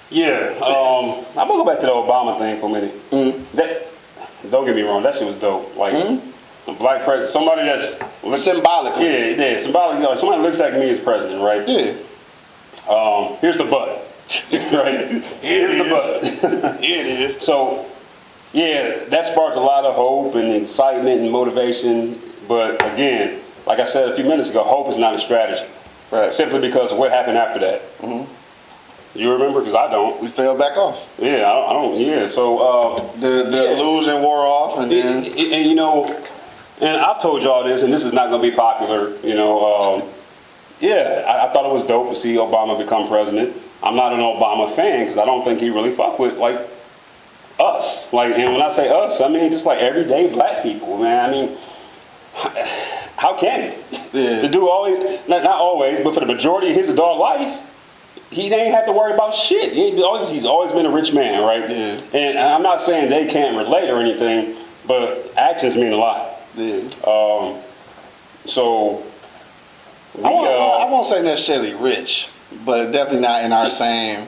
Yeah, I'm gonna go back to the Obama thing for a minute. Mm-hmm. Don't get me wrong, that shit was dope. Like a black president, somebody that's
symbolically.
Yeah, symbolically. Somebody looks like me as president, right?
Yeah.
Here's the but. Right? Here's the but.
Here it is.
So, yeah, that sparked a lot of hope and excitement and motivation. But again, like I said a few minutes ago, hope is not a strategy.
Right.
Simply because of what happened after that. Mm-hmm. You remember? Because I don't.
We fell back off.
Yeah, I don't. Yeah, so
the illusion wore off, and then
and you know, and I've told y'all this, and this is not going to be popular. You know. Yeah, I thought it was dope to see Obama become president. I'm not an Obama fan because I don't think he really fuck with like us. Like, and when I say us, I mean just like everyday black people, man. I mean, how can he?
Yeah.
The dude always, not always, but for the majority of his adult life, he ain't had to worry about shit. He's always been a rich man, right?
Yeah.
And I'm not saying they can't relate or anything, but actions mean a lot.
Yeah.
So
I won't say necessarily rich, but definitely not in our same.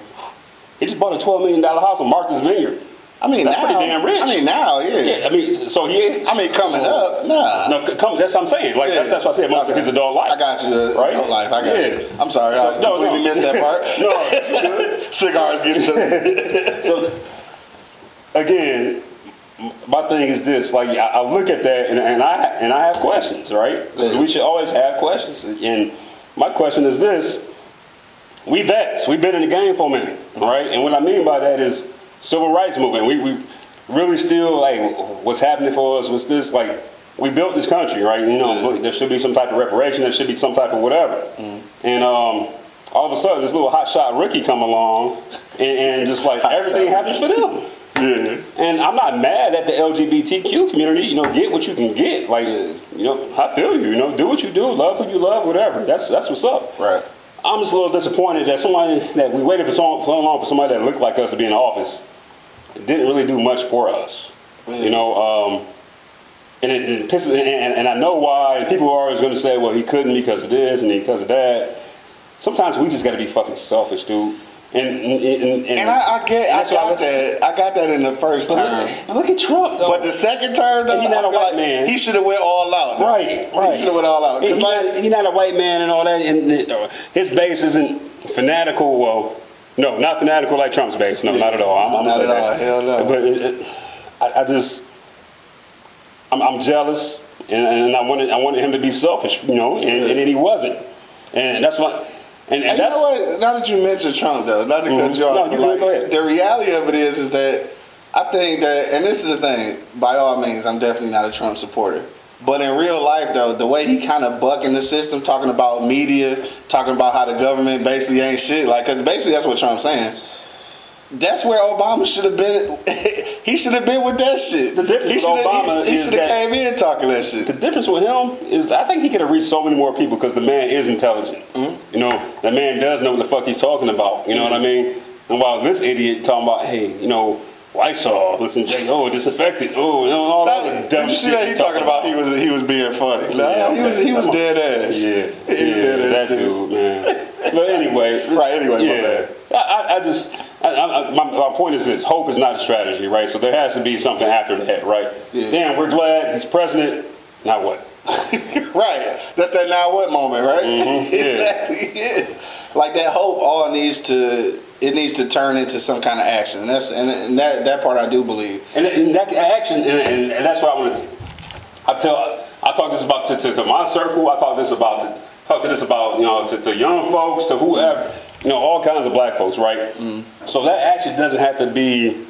he just bought a $12 million house on Martha's Vineyard.
I mean,
That's
now,
pretty damn rich.
I mean, now, yeah.
Yeah, I mean, so he is.
I mean, coming up, nah.
No, that's what I'm saying. Like that's what I said. Most of his adult life.
I got you.
Right?
Adult life. I got you. I'm sorry. I
No,
completely missed that part.
No.
Cigars getting to
So again, my thing is this: like I look at that and I have questions, right? Because we should always have questions. And my question is this: we vets, we've been in the game for a minute, right? And what I mean by that is civil rights movement. We really still like what's happening for us was this like we built this country, right? You know, there should be some type of reparation, there should be some type of whatever. And all of a sudden, this little hotshot rookie come along, and just like everything happens for them.
Yeah.
And I'm not mad at the LGBTQ community. You know, get what you can get. Like, you know, I feel you. You know, do what you do, love who you love, whatever. That's what's up.
Right.
I'm just a little disappointed that somebody that we waited for so long for somebody that looked like us to be in office didn't really do much for us. You know, and it pisses. And I know why. And people are always going to say, well, he couldn't because of this and because of that. Sometimes we just got to be fucking selfish, dude. And
I got that in the first term.
Look at Trump, though.
But the second term, though,
He's not a white
like
man.
He should have went all out. Though.
Right.
He should have went all out.
He's not a white man and all that. And his base isn't fanatical. Well, no, not fanatical like Trump's base. No, not at all. I'm
not at all.
That.
Hell no.
But I'm jealous, and I wanted him to be selfish, you know, and then he wasn't, and that's what. And
you know what? Now that you mentioned Trump, though, not to cut you off,
No, go ahead.
The reality of it is that I think that, and this is the thing, by all means, I'm definitely not a Trump supporter. But in real life, though, the way he kind of bucking the system, talking about media, talking about how the government basically ain't shit, like, because basically that's what Trump's saying. That's where Obama should have been. He should have been with that shit.
The difference with Obama
he should have came in talking that shit.
The difference with him is I think he could have reached so many more people because the man is intelligent. Mm-hmm. You know, the man does know what the fuck he's talking about. You know what I mean? And while this idiot talking about, hey, you know, Lysol, listen, disinfected, all that dumb shit.
Did you see that he talking about he was being funny? He was dead ass.
Yeah,
he was dead ass.
That dude, man. But anyway,
right? Anyway, my bad.
My point is this: hope is not a strategy, right? So there has to be something after that, right? Yeah. Damn, we're glad he's president. Now what?
Right. That's that now what moment, right?
Mm-hmm.
Exactly. Yeah. Like that hope all needs to turn into some kind of action, and that part I do believe.
And that action, and that's what I want to. I talk this about to my circle. I talk this about you know to young folks, to whoever, you know, all kinds of black folks, right? So that action doesn't have to be,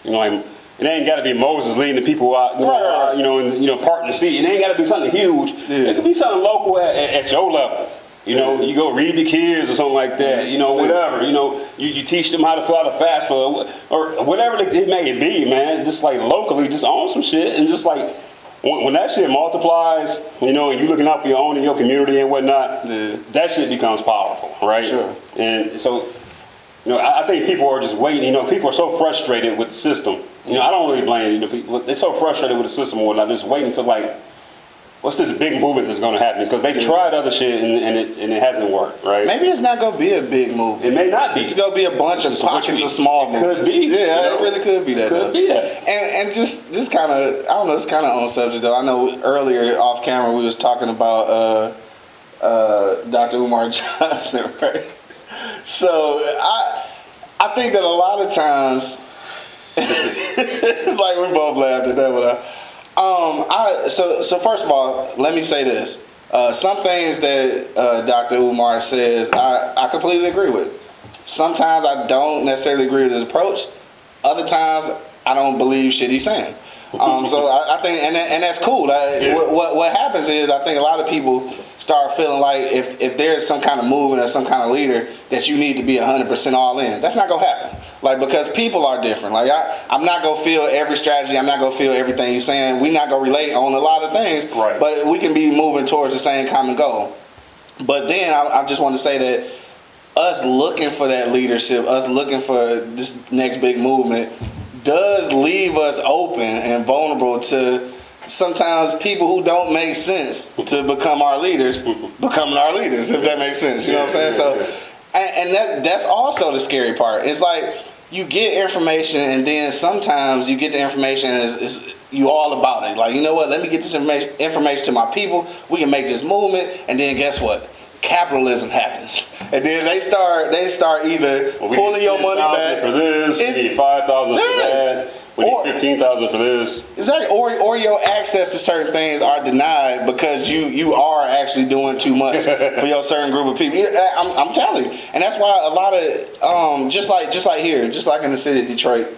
you know, like, it ain't got to be Moses leading the people out,
right.
You know, and, you know, parting the sea. It ain't got to be something huge. Yeah. It could be something local at your level. You know, you go read the kids or something like that. You know, whatever. You know, you teach them how to fly the fast food or whatever it may be, man. Just like locally, just own some shit and just like. When that shit multiplies, you know, and you're looking out for your own and your community and whatnot, that shit becomes powerful, right?
Sure.
And so, you know, I think people are just waiting. You know, people are so frustrated with the system. You know, I don't really blame you know, people. They're so frustrated with the system and whatnot, just waiting for like, what's this big movement that's going to happen? Because they tried other shit and it hasn't worked, right?
Maybe it's not going to be a big movement.
It may not be.
It's going to be a bunch of pockets of small movements.
Could be.
Yeah,
you know?
It really could be that.
Could be that.
And just kind of, I don't know, it's kind of on subject though. I know earlier off camera we was talking about Dr. Umar Johnson, right? So I think that a lot of times, like we both laughed at that one. So first of all, let me say this. Some things that Dr. Umar says, I completely agree with. Sometimes I don't necessarily agree with his approach. Other times, I don't believe shit he's saying. So I think, and that's cool. What happens is, I think a lot of people start feeling like if there's some kind of movement or some kind of leader that you need to be 100% all in. That's not gonna happen. Like, because people are different. Like, I'm not going to feel every strategy. I'm not going to feel everything you're saying. We're not going to relate on a lot of things.
Right.
But we can be moving towards the same common goal. But then I just want to say that us looking for that leadership, us looking for this next big movement, does leave us open and vulnerable to sometimes people who don't make sense to become our leaders, becoming our leaders, if that makes sense. You know what I'm saying? So, and that's also the scary part. It's like you get information, and then sometimes you get the information and it's you all about it. Like, you know what? Let me get this information to my people. We can make this movement, and then guess what? Capitalism happens, and then they start either pulling your money back
for this. We need 5,000 for that. We need 15,000 for this.
Exactly, or your access to certain things are denied because you are actually doing too much for your certain group of people. I'm telling you, and that's why a lot of just like here, just like in the city of Detroit.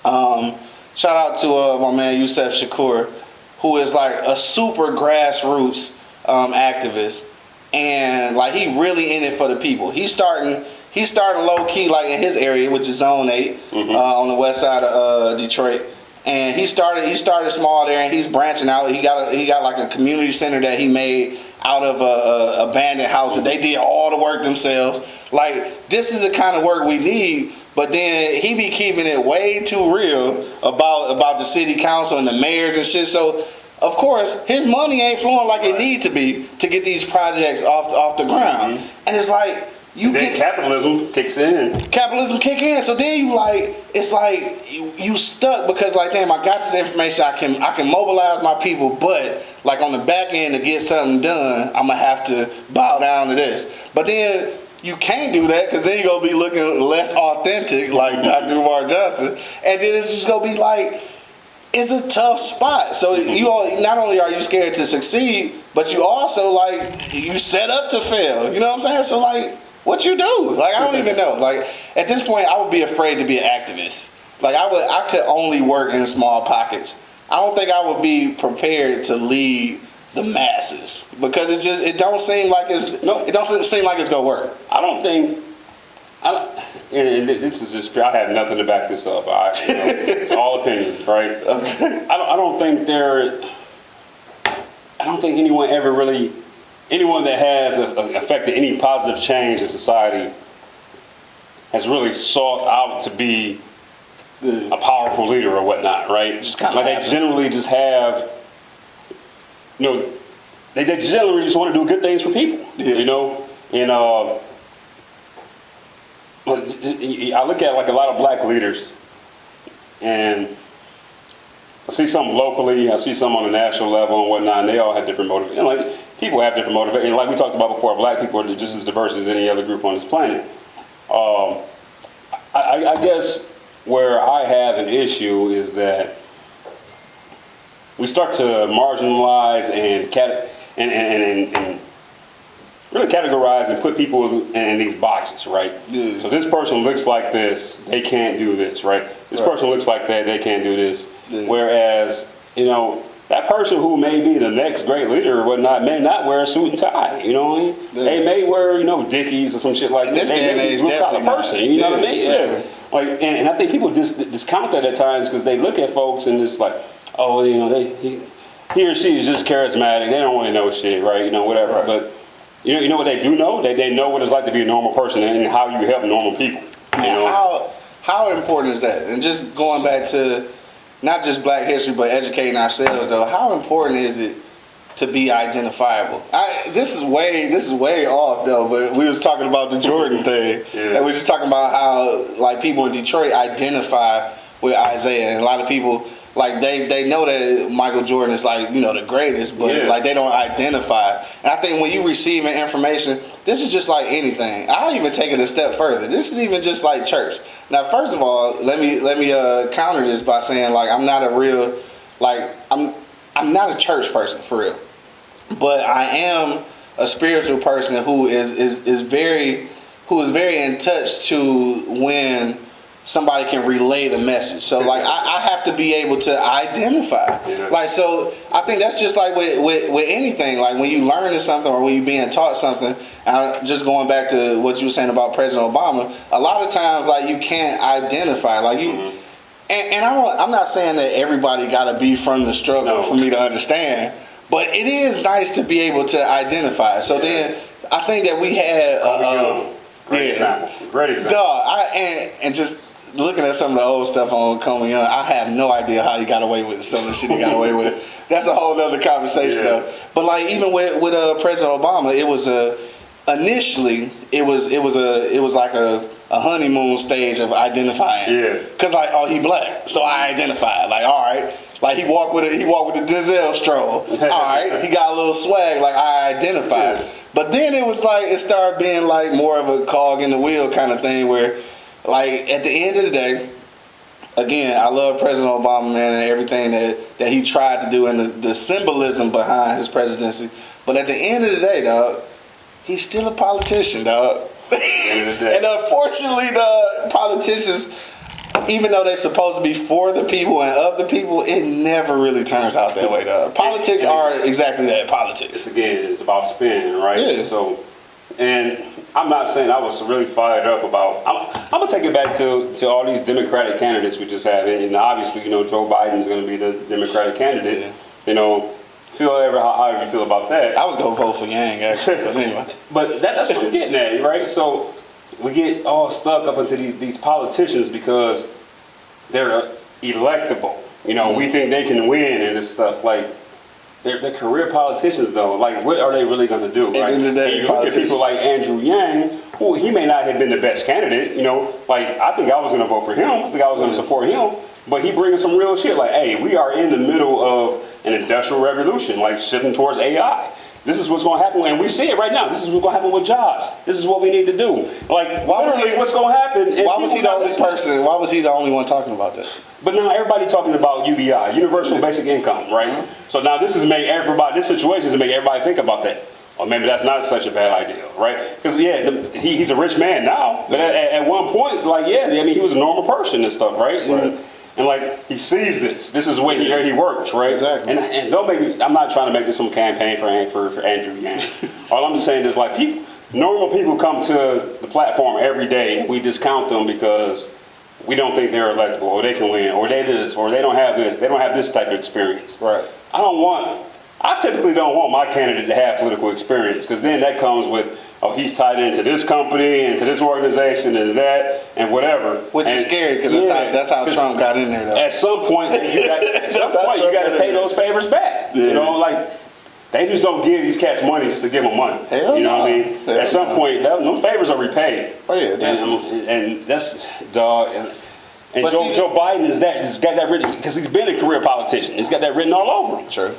Shout out to my man Yusef Shakur, who is like a super grassroots activist. And like he really in it for the people. He's starting low key like in his area, which is Zone 8 on the west side of Detroit. And he started small there, and he's branching out. He got like a community center that he made out of a abandoned house that they did all the work themselves. Like, this is the kind of work we need. But then he be keeping it way too real about the city council and the mayors and shit. So of course, his money ain't flowing like it need to be to get these projects off the ground. And it's like
capitalism kicks in.
Capitalism kick in. So then it's like you stuck because like, damn, I got this information. I can mobilize my people, but like on the back end to get something done, I'm gonna have to bow down to this. But then you can't do that because then you're gonna be looking less authentic, like Dr. Umar Johnson, and then it's just gonna be like, it's a tough spot. So you all, not only are you scared to succeed, but you also like you set up to fail. You know what I'm saying? So like, what you do? Like, I don't even know. Like, at this point, I would be afraid to be an activist. Like, I could only work in small pockets. I don't think I would be prepared to lead the masses because it don't seem like it's gonna work.
And this is just, I have nothing to back this up. It's all opinions, right? Okay. I don't think anyone that has affected any positive change in society has really sought out to be a powerful leader or whatnot, right?
Just kind of
like they generally just have, they generally just want to do good things for people, and I look at like a lot of black leaders, and I see some locally, I see some on the national level and whatnot, and they all have different motivations. Like, people have different motivations. Like we talked about before, black people are just as diverse as any other group on this planet. I guess where I have an issue is that we start to marginalize and really categorize and put people in these boxes, right? Yeah. So this person looks like this, they can't do this, right? This person looks like that, they can't do this. Yeah. Whereas, that person who may be the next great leader or whatnot may not wear a suit and tie, you know what I mean? Yeah. They may wear, Dickies or some shit like that. They may be a blue collar person, you know what I mean? Yeah. Sure. Like, and I think people discount that at times because they look at folks and it's like, oh, he or she is just charismatic. They don't really know shit, right? Whatever. Right. But you know what they do know? They know what it's like to be a normal person and how you help normal people.
How important is that? And just going back to not just Black history, but educating ourselves, though. How important is it to be identifiable? This is way off, though. But we was talking about the Jordan thing, and we was just talking about how like people in Detroit identify with Isaiah, and a lot of people. Like they know that Michael Jordan is like, the greatest, but like they don't identify. And I think when you receiving information, this is just like anything. I'll even take it a step further. This is even just like church. Now, first of all, let me counter this by saying like I'm not a church person for real, but I am a spiritual person who is very in touch to when somebody can relay the message. So like I have to be able to identify.
Yeah.
Like, so I think that's just like with anything. Like when you learn something or when you're being taught something, just going back to what you were saying about President Obama, a lot of times like you can't identify. Like you and I'm not saying that everybody gotta be from the struggle for me to understand, but it is nice to be able to identify. So then I think that we had
great example. Great example.
Dog, and just looking at some of the old stuff on Coleman Young, I have no idea how he got away with some of the shit he got away with. That's a whole other conversation though. But like even with President Obama, it was initially it was like a honeymoon stage of identifying.
Yeah.
Cause like, oh, he black, so I identified. Like, all right. Like he walked with the Denzel stroll. All right, he got a little swag. Like I identified.
Yeah.
But then it was like it started being like more of a cog in the wheel kind of thing where, like at the end of the day, again, I love President Obama, man, and everything that he tried to do and the symbolism behind his presidency. But at the end of the day, dog, he's still a politician, dog. And unfortunately, the politicians, even though they're supposed to be for the people and of the people, it never really turns out that way, though. Politics are exactly that, politics.
It's about spin, right?
Yeah.
So, and I'm not saying I was really fired up about, I'm going to take it back to all these Democratic candidates we just had. And obviously, Joe Biden's going to be the Democratic candidate.
Yeah.
However you feel about that.
I was going to vote for Yang, actually, but anyway.
But that's what I'm getting at, right? So we get all stuck up into these politicians because they're electable. We think they can win and this stuff. Like, they're career politicians, though. Like, what are they really going to do?
At the end of the day,
you look at people like Andrew Yang, who he may not have been the best candidate. Like, I think I was going to vote for him. I think I was going to support him. But he bringing some real shit. Like, hey, we are in the middle of an industrial revolution, like shifting towards AI. This is what's going to happen, and we see it right now. This is what's going to happen with jobs. This is what we need to do. Like, what's going to happen?
Why was he the only person? Why was he the only one talking about this?
But now everybody talking about UBI, Universal Basic Income, right? So now this situation is make everybody think about that. Or maybe that's not such a bad idea, right? Because he's a rich man now, but at one point, he was a normal person and stuff, right? And like he sees this. This is the way he works, right?
Exactly.
And don't make me. I'm not trying to make this some campaign for Andrew Yang. All I'm just saying is like normal people come to the platform every day and we discount them because we don't think they're electable or they can win or they this or they don't have this. They don't have this type of experience.
Right.
I typically don't want my candidate to have political experience because then that comes with, he's tied into this company and to this organization and that and whatever.
Which is scary because that's how Trump got in there, though.
At some point, you got to pay those favors back.
Yeah.
They just don't give these cats money just to give them money.
Hell
what I mean?
Hell
At some point, those favors are repaid.
Oh yeah, definitely.
And that's dog. And Joe Biden has got that written because he's been a career politician. He's got that written all over him.
True.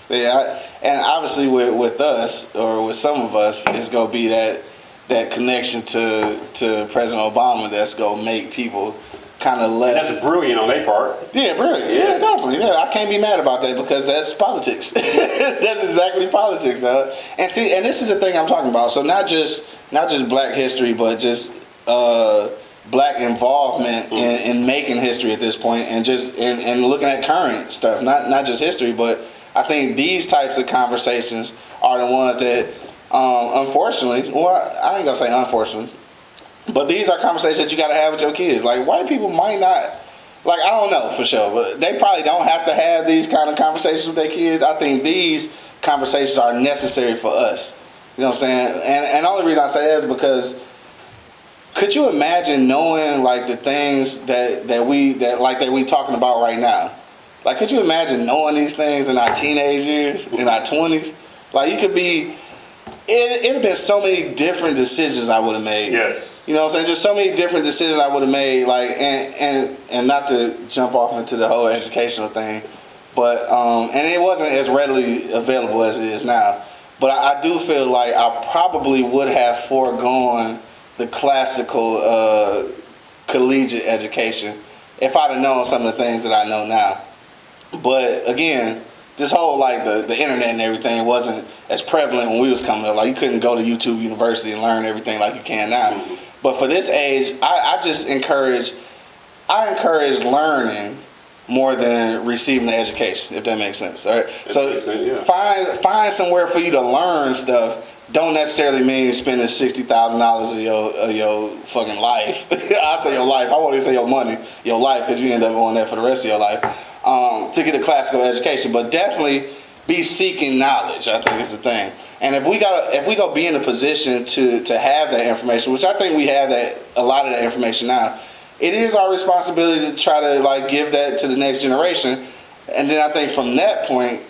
Yeah, and obviously with us or with some of us, it's gonna be that connection to President Obama that's gonna make people kind of less.
And that's brilliant on their part.
Yeah, brilliant. Yeah, definitely. Yeah, I can't be mad about that because that's politics. That's exactly politics, though. And see, and this is the thing I'm talking about. So not just Black history, but just Black involvement in making history at this point, and just and looking at current stuff, not just history, but I think these types of conversations are the ones that, unfortunately, well, I ain't gonna say unfortunately, but these are conversations that you gotta have with your kids. Like, white people might not, like, I don't know for sure, but they probably don't have to have these kind of conversations with their kids. I think these conversations are necessary for us. You know what I'm saying? And the only reason I say that is because, could you imagine knowing like the things that we talking about right now? Like, could you imagine knowing these things in our teenage years, in our 20s? Like, you could be, it'd have been so many different decisions I would have made.
Yes.
You know what I'm saying? Just so many different decisions I would have made, like, and not to jump off into the whole educational thing, but, and it wasn't as readily available as it is now. But I do feel like I probably would have foregone the classical collegiate education if I'd have known some of the things that I know now. But again, this whole like the internet and everything wasn't as prevalent when we was coming up. Like, you couldn't go to YouTube University and learn everything like you can now. But for this age, I just encourage I encourage learning more than receiving the education, if that makes sense. All right. Find somewhere for you to learn stuff. Don't necessarily mean spending $60,000 of your fucking life. I say your life. I won't even say your money, your life, because you end up on that for the rest of your life to get a classical education. But definitely be seeking knowledge. I think is the thing. And if we go be in a position to have that information, which I think we have a lot of that information now, it is our responsibility to try to like give that to the next generation. And then I think from that point,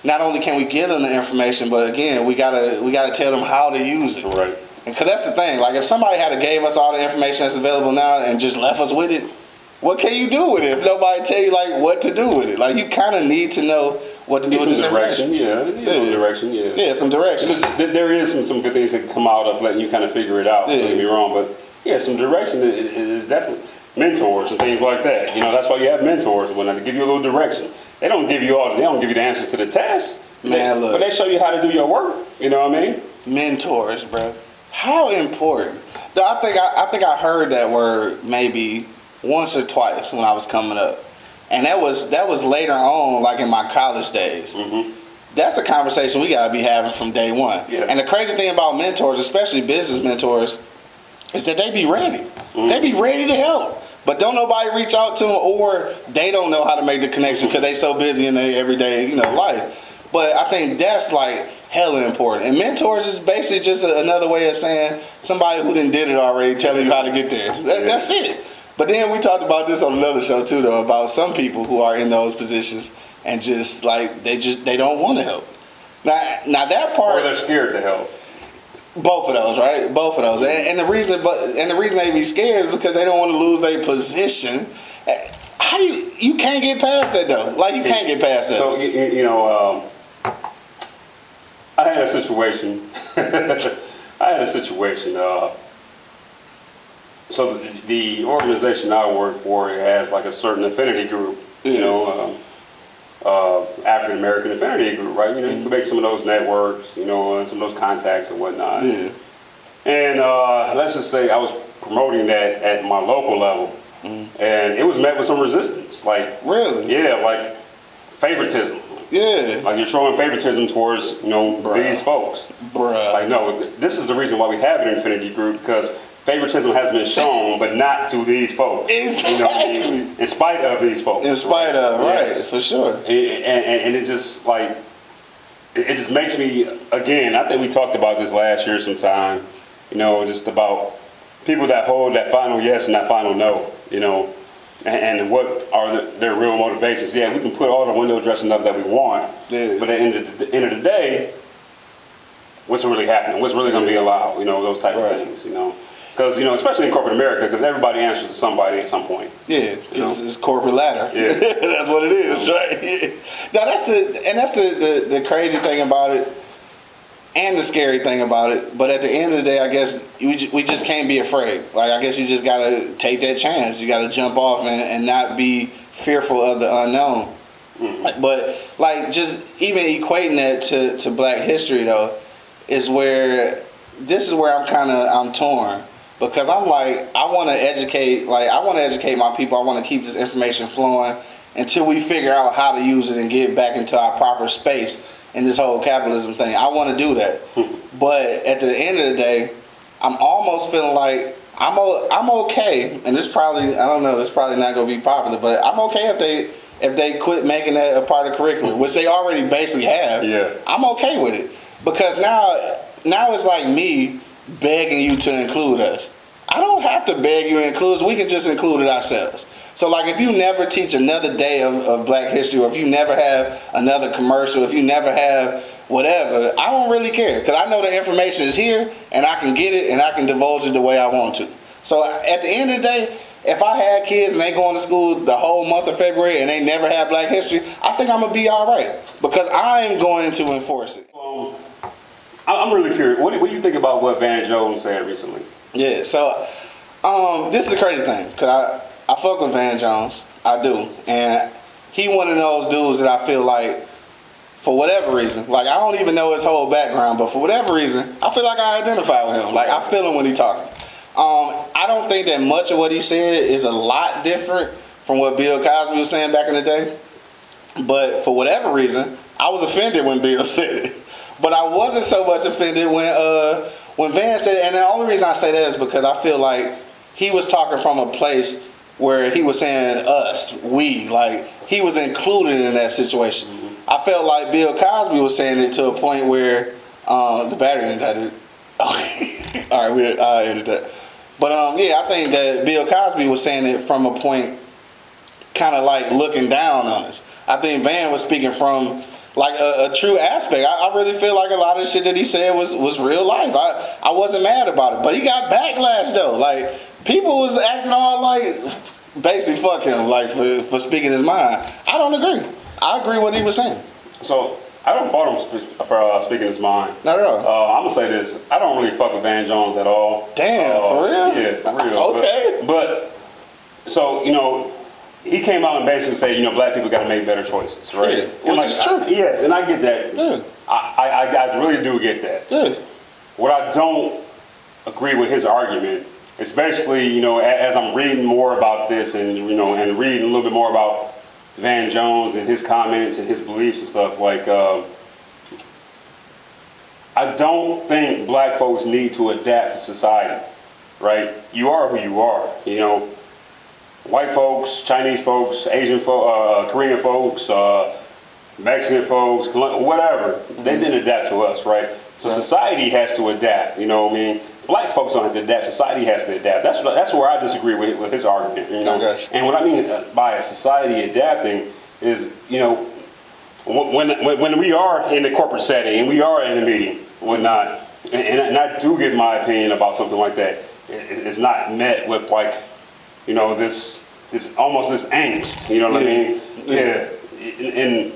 not only can we give them the information, but again, we gotta tell them how to use it.
Right.
And because that's the thing. Like if somebody had gave us all the information that's available now and just left us with it, what can you do with it if nobody tell you like what to do with it? Like you kind of need to know what to do with this information.
Direction.
Yeah, some direction.
There is some good things that can come out of letting you kind of figure it out. Don't get me wrong, but yeah, some direction is definitely mentors and things like that. You know, that's why you have mentors when they give you a little direction. They don't give you the answers to the test.
Man, look.
But they show you how to do your work. You know what I mean?
Mentors, bro. How important? I think I heard that word maybe once or twice when I was coming up, and that was later on, like in my college days. Mm-hmm. That's a conversation we gotta be having from day one. Yeah. And the crazy thing about mentors, especially business mentors, is that they be ready. Mm-hmm. They be ready to help. But don't nobody reach out to them, or they don't know how to make the connection because they so busy in their everyday, life. But I think that's like hella important. And mentors is basically just another way of saying somebody who did it already, telling you how to get there. That's it. But then we talked about this on another show too, though, about some people who are in those positions and just like they don't want to help. Now that part,
or they're scared to help.
Both of those, right? Both of those, and the reason they be scared is because they don't want to lose their position. How do you can't get past that though? Like you can't get past that.
So I had a situation. So the organization I work for has like a certain affinity group. African American affinity group, right? You can make some of those networks, and some of those contacts and whatnot. Yeah. And let's just say I was promoting that at my local level, and it was met with some resistance. Like,
really?
Yeah, like favoritism.
Yeah.
Like you're showing favoritism towards, these folks.
Bruh.
Like, no, this is the reason why we have an affinity group, because favoritism has been shown, but not to these folks.
Exactly.
In spite of these folks.
In spite of, right, for sure.
And it just like, it just makes me, again, I think we talked about this last year sometime, just about people that hold that final yes and that final no, and what are their real motivations. Yeah, we can put all the window dressing up that we want, but at the end of the day, what's really happening? What's really going to be allowed? Those type of things, Because, especially in corporate America, because everybody answers to somebody at some point.
Yeah, it's corporate ladder. Yeah. That's what it is, right? Yeah. Now, that's the crazy thing about it and the scary thing about it. But at the end of the day, I guess we just can't be afraid. Like, I guess you just got to take that chance. You got to jump off and not be fearful of the unknown. Mm-hmm. But, like, just even equating that to Black history, though, is where I'm torn. Because I'm like, I want to educate my people. I want to keep this information flowing until we figure out how to use it and get back into our proper space in this whole capitalism thing. I want to do that. But at the end of the day, I'm almost feeling like I'm okay. And this probably not going to be popular, but I'm okay if they quit making that a part of curriculum, which they already basically have.
Yeah.
I'm okay with it. Because now it's like me begging you to include us. I don't have to beg you to include us. We can just include it ourselves. So, like, if you never teach another day of Black history, or if you never have another commercial, if you never have whatever, I don't really care. Because I know the information is here, and I can get it, and I can divulge it the way I want to. So, at the end of the day, if I had kids and they going to school the whole month of February and they never had Black history, I think I'm going to be all right. Because I am going to enforce it.
I'm really curious. What do you think about what Van Jones said recently?
Yeah, so this is the crazy thing, because I fuck with Van Jones. I do. And he one of those dudes that I feel like, for whatever reason, like I don't even know his whole background, but for whatever reason, I feel like I identify with him. Like I feel him when he talking. I don't think that much of what he said is a lot different from what Bill Cosby was saying back in the day. But for whatever reason, I was offended when Bill said it. But I wasn't so much offended when Van said it. And the only reason I say that is because I feel like he was talking from a place where he was saying us, we, like he was included in that situation. Mm-hmm. I felt like Bill Cosby was saying it to a point where the battery didn't got it. Okay. All right, I'll edit that. But yeah, I think that Bill Cosby was saying it from a point kind of like looking down on us. I think Van was speaking from like a true aspect. I really feel like a lot of the shit that he said was real life. I wasn't mad about it, but he got backlash though. Like people was acting all like basically fuck him like for speaking his mind. I don't agree. I agree what he was saying.
So I don't fault him for speaking his mind.
Not at all.
I'm gonna say this: I don't really fuck with Van Jones at all.
Damn, for real?
Yeah, for real.
Okay.
But so he came out and basically said, black people got to make better choices, right?
Yeah, which is true.
Yes, and I get that.
Yeah.
I really do get that.
Yeah.
What I don't agree with his argument is basically, as I'm reading more about this and and reading a little bit more about Van Jones and his comments and his beliefs and stuff, like I don't think black folks need to adapt to society, right? You are who you are, White folks, Chinese folks, Asian folks, Korean folks, Mexican folks, whatever, they didn't adapt to us, right? So society has to adapt, Black folks don't have to adapt, society has to adapt. That's where I disagree with his argument, And what I mean by society adapting is, when we are in the corporate setting and we are in a meeting, whatnot, and I do give my opinion about something like that, it's not met with like, this almost this angst, what I mean? Yeah. And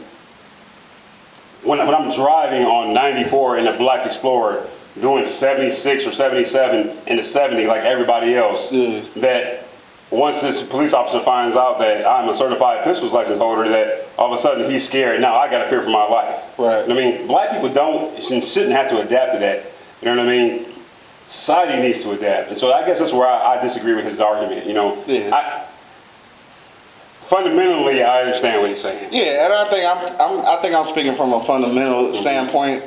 when I'm driving on 94 in a Black Explorer, doing 76 or 77 in the 70 like everybody else, that once this police officer finds out that I'm a certified pistols license holder, that all of a sudden he's scared. Now I got to fear for my life.
Right.
Black people shouldn't have to adapt to that. You know what I mean? Society needs to adapt, and so I guess that's where I disagree with his argument. Fundamentally, I understand what he's saying.
Yeah, and I think I'm speaking from a fundamental standpoint.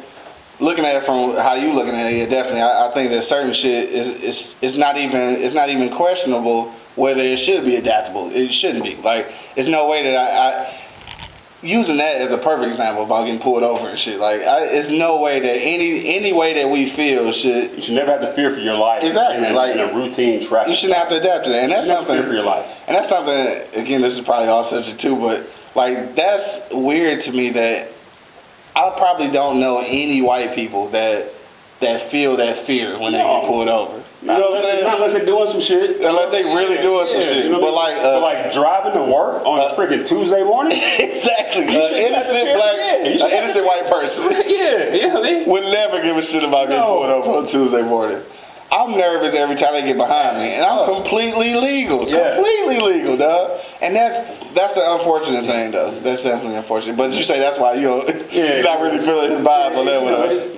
Looking at it from how you looking at it, yeah, definitely. I think that certain shit is not even questionable whether it should be adaptable. It shouldn't be. Like, there's no way that I using that as a perfect example about getting pulled over and shit. Like, it's no way that any way that we feel should.
You should never have to fear for your life.
Exactly.
In a routine traffic.
You shouldn't have to adapt to that, and that's something.
Fear for your life.
And that's something. Again, this is probably all subject too, but like that's weird to me that I probably don't know any white people that feel that fear when they get pulled over. You know what I'm saying?
Not unless they're doing some shit.
Unless they really doing some shit. But
like driving to work on a freaking Tuesday morning?
Exactly. An innocent white person would never give a shit about getting pulled over on Tuesday morning. I'm nervous every time they get behind me, and I'm completely legal. Completely legal, dog. And that's the unfortunate thing, though. That's definitely unfortunate. But you say that's why you're not really feeling his vibe on that one.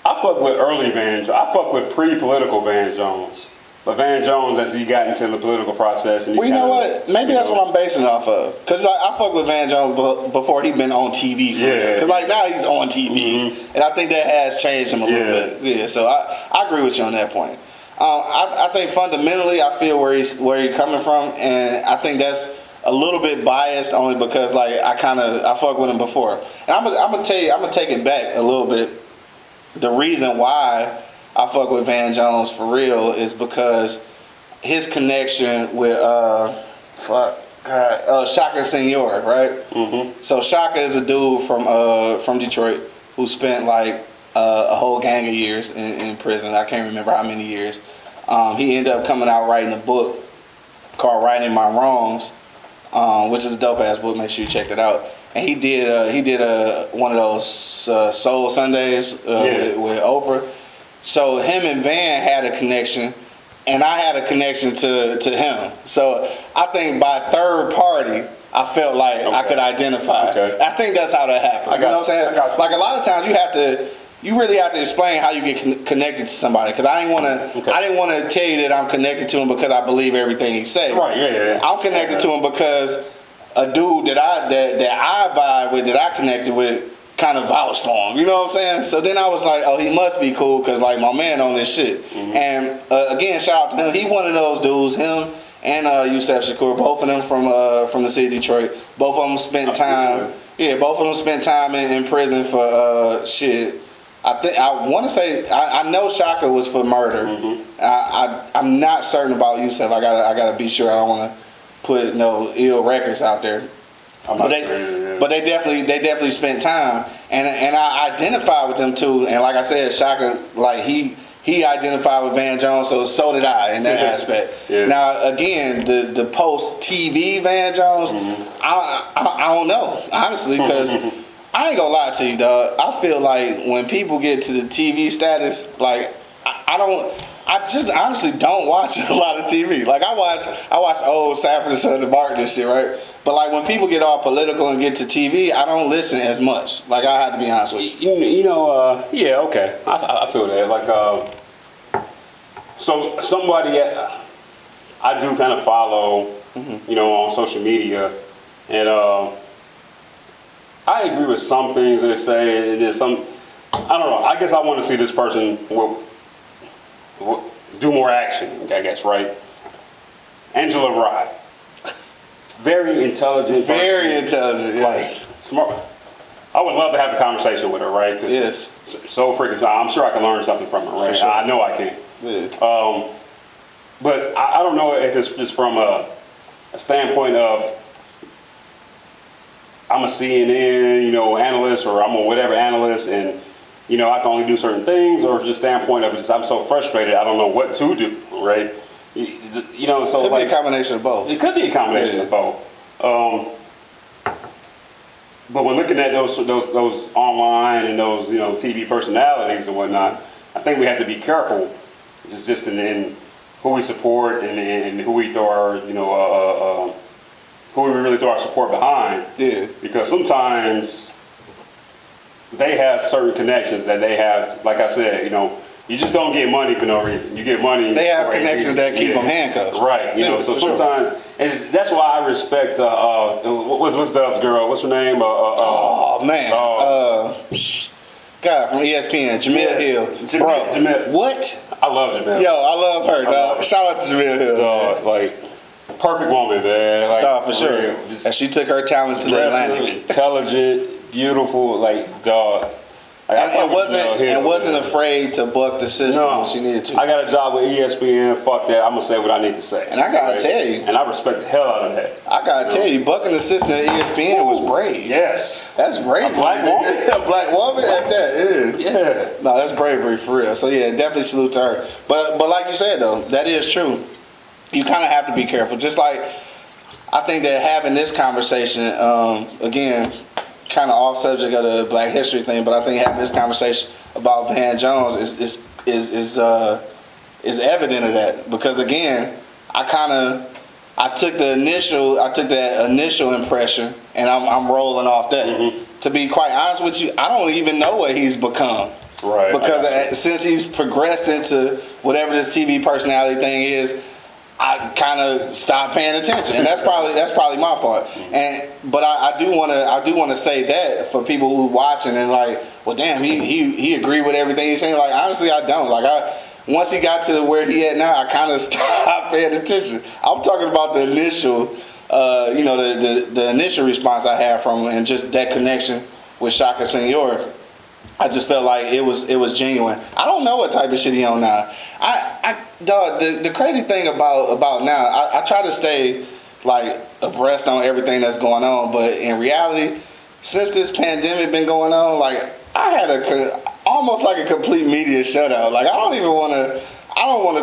I fuck with early Van Jones. I fuck with pre-political Van Jones. But Van Jones, as he got into the political process, and
well, you know what? Maybe that's what I'm basing it off of. Because I fuck with Van Jones before he been on TV for real. Because now he's on TV, and I think that has changed him a little bit. Yeah, so I agree with you on that point. I think fundamentally, I feel where he's coming from, and I think that's a little bit biased only because I fuck with him before. And I'm gonna tell you, I'm gonna take it back a little bit. The reason why I fuck with Van Jones for real is because his connection with Shaka Senor, right? Mm-hmm. So Shaka is a dude from Detroit who spent a whole gang of years in prison. I can't remember how many years. He ended up coming out writing a book called Righting My Wrongs, which is a dope ass book. Make sure you check it out. And he did one of those Soul Sundays with Oprah. So him and Van had a connection, and I had a connection to him. So I think by third party, I felt like I could identify. Okay. I think that's how that happened. You know what I'm saying? Like a lot of times you have to you really have to explain how you get connected to somebody. Because I didn't want to tell you that I'm connected to him because I believe everything he said.
Right. Yeah.
I'm connected to him because a dude that I vibe with, that I connected with, kind of vouched for him. You know what I'm saying? So then I was like, oh, he must be cool because like my man on this shit. Mm-hmm. And again, shout out to him. He one of those dudes. Him and Yusef Shakur, both of them from the city of Detroit. Both of them spent time. Yeah, both of them spent time in prison for shit. I want to say I know Shaka was for murder. Mm-hmm. I'm not certain about Yusef. I gotta be sure. I don't want to put no ill records out there. But they definitely spent time, and I identified with them too. And like I said, Shaka, like he identified with Van Jones, so did I in that aspect. Yeah. Now again, the post TV Van Jones, I don't know honestly, because I ain't gonna lie to you, dog. I feel like when people get to the TV status, like I just honestly don't watch a lot of TV. Like I watch old Sanford and Son and Martin and shit, right? But like when people get all political and get to TV, I don't listen as much. Like I have to be honest with you.
Yeah, okay. I feel that. Like, so somebody I do kind of follow, on social media, and I agree with some things they say, and then some. I don't know. I guess I want to see this person do more action. I guess, right? Angela Rye. Very intelligent.
Very intelligent, yes.
Like, smart. I would love to have a conversation with her, right?
Yes.
So freaking I'm sure I can learn something from her, right? Sure. I know I can.
Yeah.
But I don't know if it's just from a standpoint of I'm a CNN, analyst, or I'm a whatever analyst, and I can only do certain things, or just standpoint of just I'm so frustrated I don't know what to do, right? So
it could be a combination of both.
It could be a combination of both. But when looking at those online and those TV personalities and whatnot, I think we have to be careful, just in who we support and who we throw our who we really throw our support behind.
Yeah.
Because sometimes they have certain connections that they have. Like I said, you just don't get money for no reason. You get money.
They have connections that keep them handcuffed.
Right. So sometimes, and that's why I respect. What's Dove's girl? What's her name? God from ESPN, Jamil Hill. Bro,
Jamil. What?
I love Jamil.
Yo, I love her, dog. Shout out to Jamil Hill.
Dog, like perfect woman, man. Like,
dog, for sure. And she took her talents to the Atlantic.
Intelligent, beautiful, like dog.
And wasn't afraid to buck the system when she needed to.
I got a job with ESPN. Fuck that. I'm gonna say what I need to say.
And I gotta tell you.
And I respect the hell out of that.
I gotta tell you, bucking the system at ESPN was brave.
Yes.
That's bravery.
A black woman?
A black woman at that.
Yeah.
No, that's bravery for real. So yeah, definitely salute to her. But like you said though, that is true. You kind of have to be careful. Just like I think that having this conversation, again, kind of off subject of the Black History thing, but I think having this conversation about Van Jones is evident of that, because again, I took that initial impression and I'm rolling off that. Mm-hmm. To be quite honest with you, I don't even know what he's become.
Right.
Because since he's progressed into whatever this TV personality thing is, I kind of stopped paying attention, and that's probably my fault. But I do want to say that for people who watching and like, well, damn, he agreed with everything he's saying. Like, honestly, I don't. Like, once he got to where he at now, I kind of stopped paying attention. I'm talking about the initial, the initial response I had from him, and just that connection with Shaka Senor. I just felt like it was genuine. I don't know what type of shit he on now. Dog, the crazy thing about now, I try to stay like abreast on everything that's going on, but in reality, since this pandemic been going on, like I had almost like a complete media shutout. Like I don't want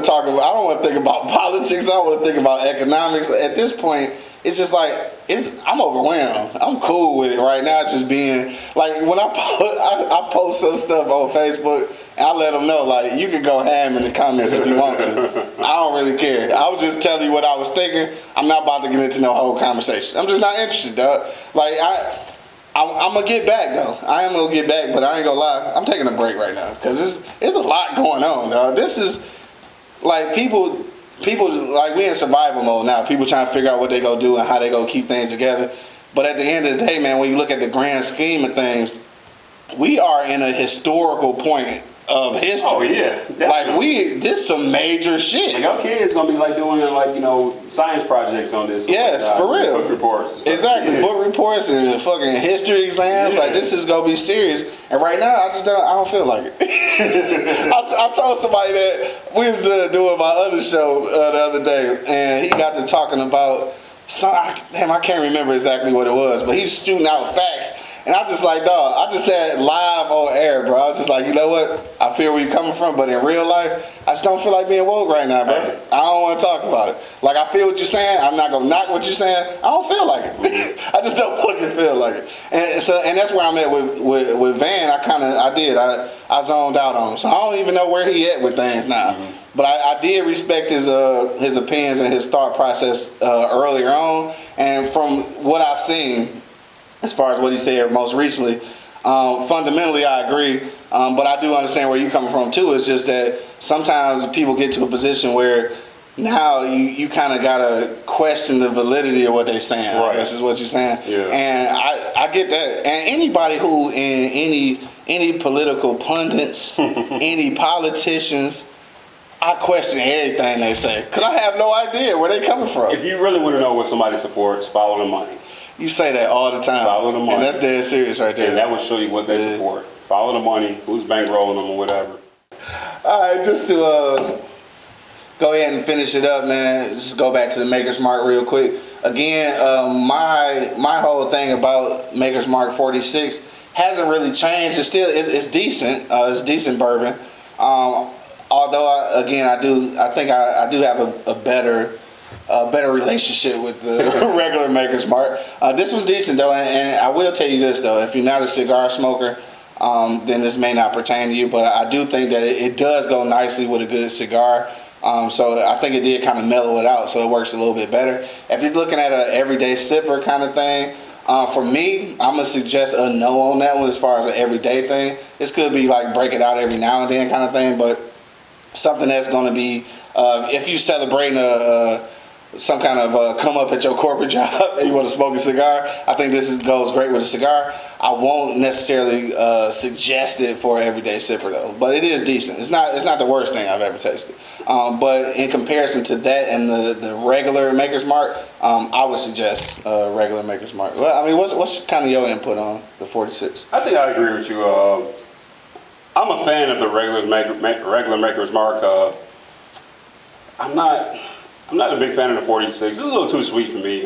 to think about politics. I don't want to think about economics. At this point, it's just like I'm overwhelmed. I'm cool with it right now. Just being like when I post some stuff on Facebook, and I let them know like you can go ham in the comments if you want to. I don't really care. I was just telling you what I was thinking. I'm not about to get into no whole conversation. I'm just not interested, dog. Like I I'm gonna get back though. I am gonna get back, but I ain't gonna lie. I'm taking a break right now because it's a lot going on, dog. This is like people like we in survival mode now. People trying to figure out what they gonna do and how they gonna keep things together. But at the end of the day, man, when you look at the grand scheme of things, we are in a historical point of history.
Oh yeah, definitely.
Like this some major shit.
Like our kids gonna be like doing like science projects on this.
Yes,
like,
for real.
Book reports.
Exactly,
yeah.
book reports and fucking history exams.
Yeah.
Like this is gonna be serious. And right now, I don't feel like it. I told somebody that we was doing my other show the other day, and he got to talking about I can't remember exactly what it was, but he's shooting out facts. And I just like, dog, I just said live on air, bro. I was just like, you know what? I feel where you're coming from, but in real life, I just don't feel like being woke right now, bro. I don't want to talk about it. Like, I feel what you're saying. I'm not going to knock what you're saying. I don't feel like it. I just don't fucking feel like it. And that's where I'm at with Van. I zoned out on him. So I don't even know where he at with things now. Mm-hmm. But I did respect his opinions and his thought process earlier on. And from what I've seen, as far as what he said most recently, fundamentally I agree, but I do understand where you're coming from too. It's just that sometimes people get to a position where now you kind of gotta question the validity of what they're saying.
Right.
This is what you're saying.
Yeah.
And I get that. And anybody who in any political pundits, any politicians, I question everything they say because I have no idea where they coming from.
If you really want to know what somebody supports, follow the money.
You say that all the time.
Follow the money.
And that's dead serious right there.
And that will show you what they support. Follow the money, who's bankrolling them or whatever.
All right, just to go ahead and finish it up, man. Just go back to the Maker's Mark real quick. Again, my whole thing about Maker's Mark 46 hasn't really changed. It's decent. It's decent bourbon. Although I think I do have a better relationship with the regular Maker's Mark. This was decent though, and I will tell you this though: if you're not a cigar smoker, then this may not pertain to you. But I do think that it does go nicely with a good cigar. So I think it did kind of mellow it out, so it works a little bit better. If you're looking at an everyday sipper kind of thing, for me, I'm gonna suggest a no on that one as far as an everyday thing. This could be like break it out every now and then kind of thing, but something that's gonna be if you celebrating some kind of come up at your corporate job and you want to smoke a cigar, I think this goes great with a cigar. I won't necessarily suggest it for an everyday sipper though, but it is decent. It's not the worst thing I've ever tasted. But in comparison to that and the regular Maker's Mark, I would suggest regular Maker's Mark. Well, I mean, what's kind of your input on the 46?
I think I agree with you. I'm a fan of the regular Maker's Mark. I'm not a big fan of the 46. It's a little too sweet for me.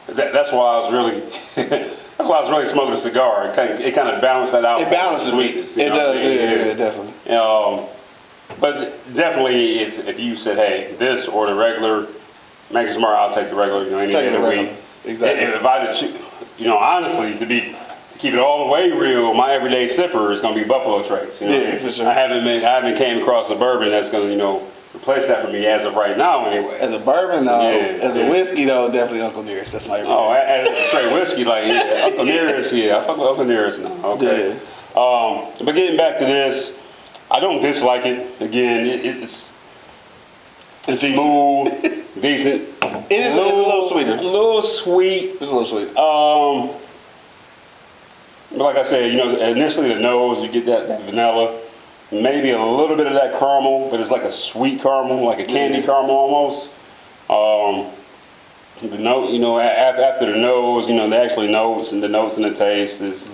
That's why I was really smoking a cigar. It kind of balanced that out.
It balances
sweetness.
It does. Yeah, definitely.
But definitely, if you said, hey, this or the regular Maker's Mark, I'll take the regular. Any day of the week.
Exactly.
If I did, honestly, to keep it all the way real, my everyday sipper is going to be Buffalo Trace.
Yeah, for sure.
I haven't came across a bourbon that's going to replace that for me as of right now, anyway.
As a bourbon, though, as a whiskey, though, definitely Uncle Nearest. That's my everyday.
Oh, as a straight whiskey, Uncle Nearest, I fuck with Uncle Nearest now. Okay. Yeah. But getting back to this, I don't dislike it. Again, it's smooth, decent.
It's a little sweeter.
A little sweet.
It's a little sweet.
But like I said, initially the nose, you get that vanilla. Maybe a little bit of that caramel, but it's like a sweet caramel, like a candy caramel almost. The note, after the nose, the actually notes and the taste is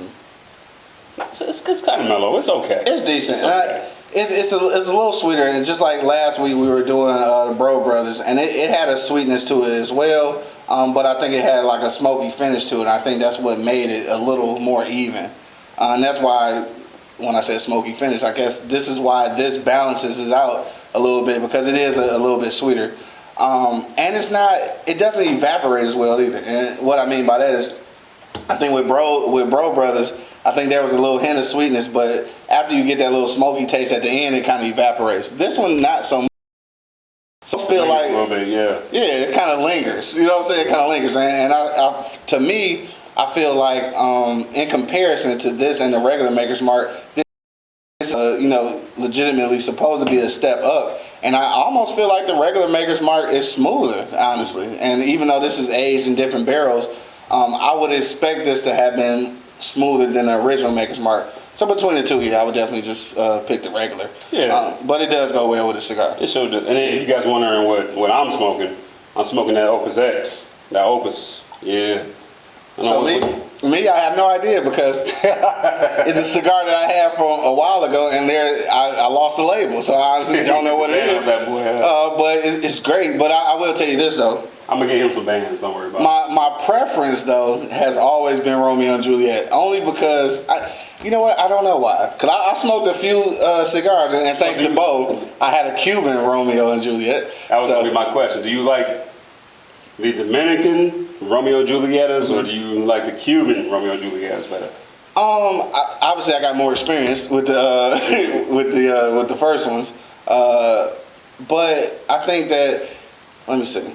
it's kind of mellow. It's okay.
It's decent.
It's okay.
It's a little sweeter, and just like last week we were doing the Bro Brothers, and it had a sweetness to it as well. But I think it had like a smoky finish to it. And I think that's what made it a little more even, and that's why. When I said smoky finish, I guess this is why this balances it out a little bit because it is a little bit sweeter, and it doesn't evaporate as well either. And what I mean by that is, I think with Bro Brothers, I think there was a little hint of sweetness, but after you get that little smoky taste at the end, it kind of evaporates. This one not so much. So I feel like
a little bit, yeah,
it kind of lingers. You know what I'm saying? It kind of lingers, and to me. I feel like in comparison to this and the regular Maker's Mark, this legitimately supposed to be a step up. And I almost feel like the regular Maker's Mark is smoother, honestly. And even though this is aged in different barrels, I would expect this to have been smoother than the original Maker's Mark. So between the two here, I would definitely just pick the regular.
Yeah.
But it does go well with the cigar.
It sure does. And if you guys wondering what I'm smoking that Opus X. That Opus. Yeah.
So me, I have no idea because it's a cigar that I had from a while ago, and I lost the label, so I honestly don't know what it is. But it's great. But I will tell you this though.
I'm gonna get him some bands. Don't worry about it.
My preference though has always been Romeo and Juliet, only because you know what? I don't know why. Cause I smoked a few cigars, and thanks to Bo, I had a Cuban Romeo and Juliet.
That was gonna be my question. Do you like the Dominican Romeo and Julietas, or do you like the Cuban Romeo and Julietas better?
Obviously, I got more experience with the with the first ones, but I think that let me see.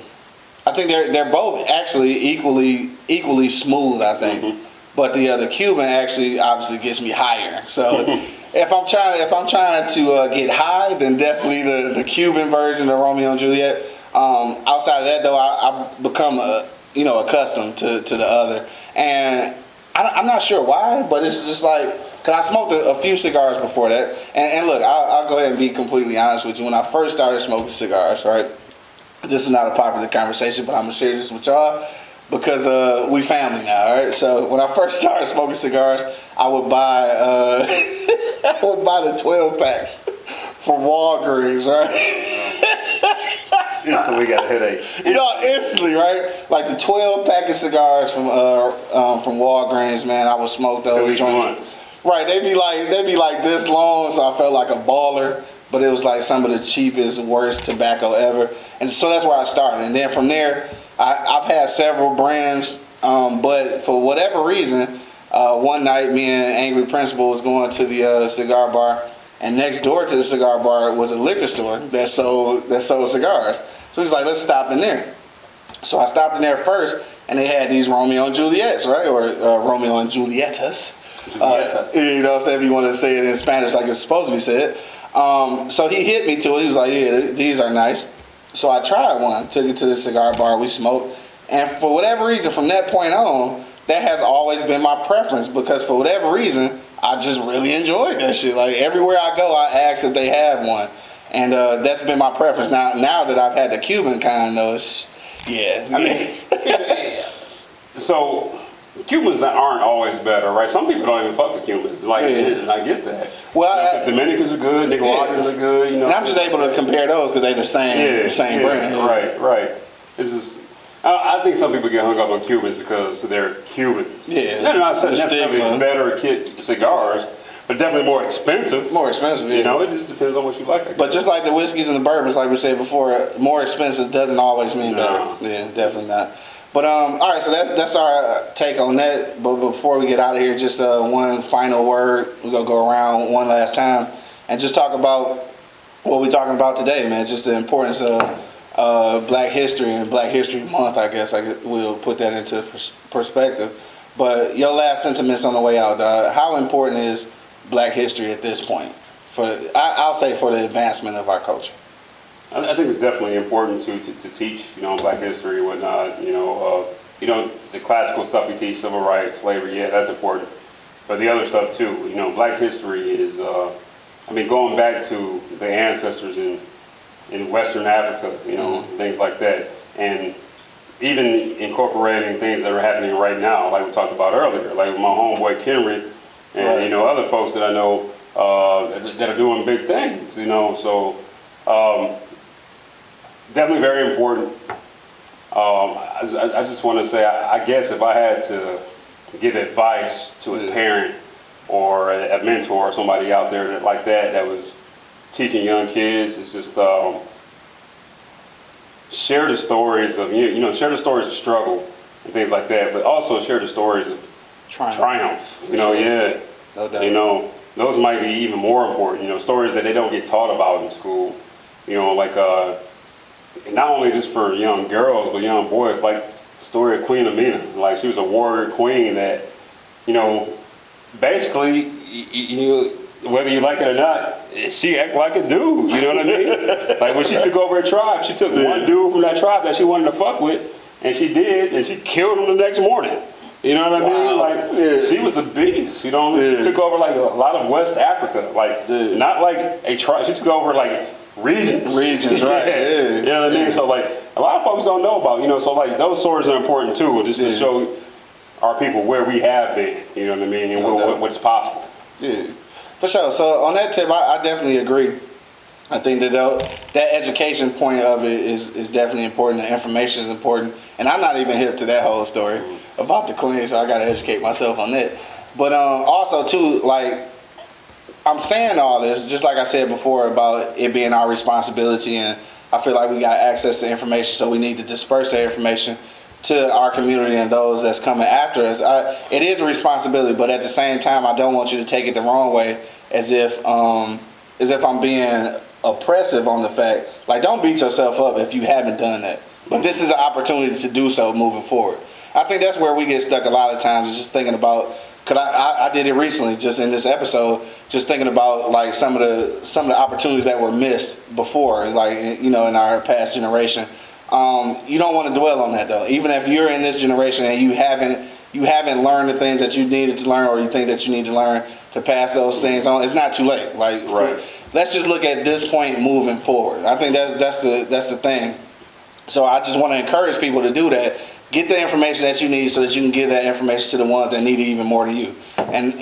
I think they're both actually equally smooth. I think, but the Cuban actually obviously gets me higher. So if I'm trying to get high, then definitely the Cuban version of Romeo and Juliet. Outside of that, though, I've become accustomed to the other, and I'm not sure why, but it's just like, cause I smoked a few cigars before that, and look, I'll go ahead and be completely honest with you. When I first started smoking cigars, right, this is not a popular conversation, but I'm gonna share this with y'all because we family now, all right. So when I first started smoking cigars, I would buy the 12 packs from Walgreens, right.
Instantly got a headache.
No, instantly, right? Like the 12 pack of cigars from Walgreens, man. I would smoke those joints. Right, they'd be like this long, so I felt like a baller. But it was like some of the cheapest, worst tobacco ever, and so that's where I started. And then from there, I've had several brands, but for whatever reason, one night me and Angry Principal was going to the cigar bar. And next door to the cigar bar was a liquor store that sold cigars. So he's like, let's stop in there. So I stopped in there first, and they had these Romeo and Juliets, right? Or Romeo and Julietas. You know what I'm saying? If you want to say it in Spanish like it's supposed to be said. So he hit me to it. He was like, yeah, these are nice. So I tried one, took it to the cigar bar, we smoked. And for whatever reason, from that point on, that has always been my preference because for whatever reason, I just really enjoyed that shit. Like everywhere I go, I ask if they have one, and that's been my preference. Now that I've had the Cuban kind, though,
So Cubans aren't always better, right? Some people don't even fuck with Cubans. Like, and I get that.
Well,
Dominicans are good, Nicaraguans are good. You know,
and I'm just able to compare those because they're the same brand.
Right. This is. I think some people get hung up on Cubans because they're Cubans.
Yeah.
They're not necessarily better cigars, but definitely more expensive.
More expensive, yeah.
You know, it just depends on what you like.
But just like the whiskeys and the bourbons, like we said before, more expensive doesn't always mean better. Yeah, definitely not. But all right, so that's our take on that. But before we get out of here, just one final word. We're gonna go around one last time and just talk about what we're talking about today, man. Just the importance of Black History and Black History Month, I guess we'll put that into perspective. But your last sentiments on the way out, how important is Black history at this point? I'll say for the advancement of our culture.
I think it's definitely important to teach, Black history and whatnot. The classical stuff we teach, civil rights, slavery, yeah, that's important. But the other stuff too, Black history is, going back to the ancestors in Western Africa, things like that. And even incorporating things that are happening right now, like we talked about earlier, like my homeboy Kenry and, other folks that I know that are doing big things, so definitely very important. I just want to say, I guess if I had to give advice to a parent or a mentor or somebody out there that was teaching young kids, is just share the stories of share the stories of struggle and things like that, but also share the stories of triumph. No doubt. Those might be even more important. Stories that they don't get taught about in school. Like not only just for young girls but young boys. Like story of Queen Amina. Like, she was a warrior queen that, you know, basically, you whether you like it or not, she act like a dude. You know what I mean? Like, when she took over a tribe, she took one dude from that tribe that she wanted to fuck with, and she did, and she killed him the next morning. You know what I mean? Like, she was a beast. You know, she took over like a lot of West Africa. Like, not like a tribe. She took over like regions.
Regions, right?
You know what I mean? So like, a lot of folks don't know about. You know, so like those stories are important too, just to show our people where we have been. You know what I mean? And what's possible.
Yeah, for sure. So on that tip, I definitely agree. I think that education point of it is definitely important. The information is important, and I'm not even hip to that whole story about the queen, so I got to educate myself on that. But also too, like, I'm saying all this just like I said before about it being our responsibility, and I feel like we got access to information, so we need to disperse that information to our community and those that's coming after us. It is a responsibility, but at the same time, I don't want you to take it the wrong way, as if I'm being oppressive on the fact. Like, don't beat yourself up if you haven't done that. But this is an opportunity to do so moving forward. I think that's where we get stuck a lot of times, is just thinking about, because I did it recently, just in this episode, just thinking about like some of the opportunities that were missed before, like, you know, in our past generation. You don't want to dwell on that though. Even if you're in this generation and you haven't learned the things that you needed to learn, or you think that you need to learn to pass those things on, it's not too late. Like, let's just look at this point moving forward. I think that's the thing. So I just want to encourage people to do that. Get the information that you need so that you can give that information to the ones that need it even more than you. And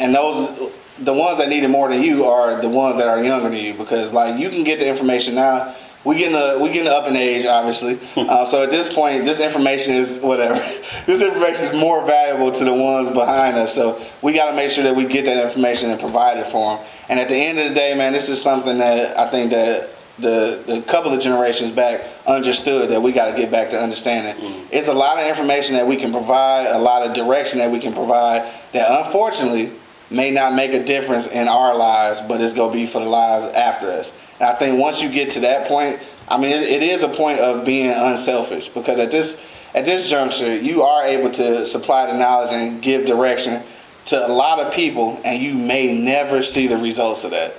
the ones that need it more than you are the ones that are younger than you, because like, you can get the information now. We getting up in age, obviously. So at this point, this information is whatever. This information is more valuable to the ones behind us. So we got to make sure that we get that information and provide it for them. And at the end of the day, man, this is something that I think that the couple of generations back understood that we got to get back to understanding. It's a lot of information that we can provide, a lot of direction that we can provide that unfortunately may not make a difference in our lives, but it's going to be for the lives after us. And I think once you get to that point, I mean, it is a point of being unselfish, because at this juncture, you are able to supply the knowledge and give direction to a lot of people, and you may never see the results of that.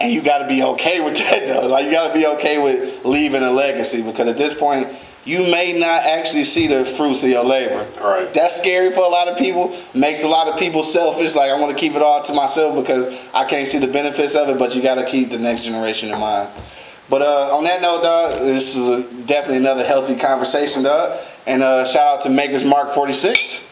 And you got to be okay with that, though. Like, you got to be okay with leaving a legacy, because at this point, you may not actually see the fruits of your labor.
Right.
That's scary for a lot of people. Makes a lot of people selfish. Like, I want to keep it all to myself because I can't see the benefits of it. But you got to keep the next generation in mind. But on that note, dog, this is definitely another healthy conversation, dog. And shout out to Maker's Mark 46.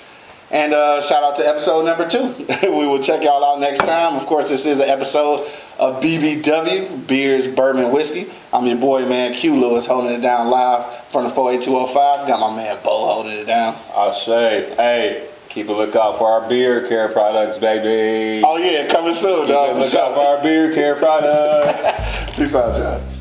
And shout out to episode number 2. We will check y'all out next time. Of course, this is an episode of BBW, Beers, Bourbon, Whiskey. I'm your boy, man, Q Lewis, holding it down live from the 48205. Got my man, Bo, holding it down.
I'll say, hey, keep a lookout for our beer care products, baby.
Oh, yeah, coming soon, dog.
Keep a lookout for our beer care products.
Peace out, y'all.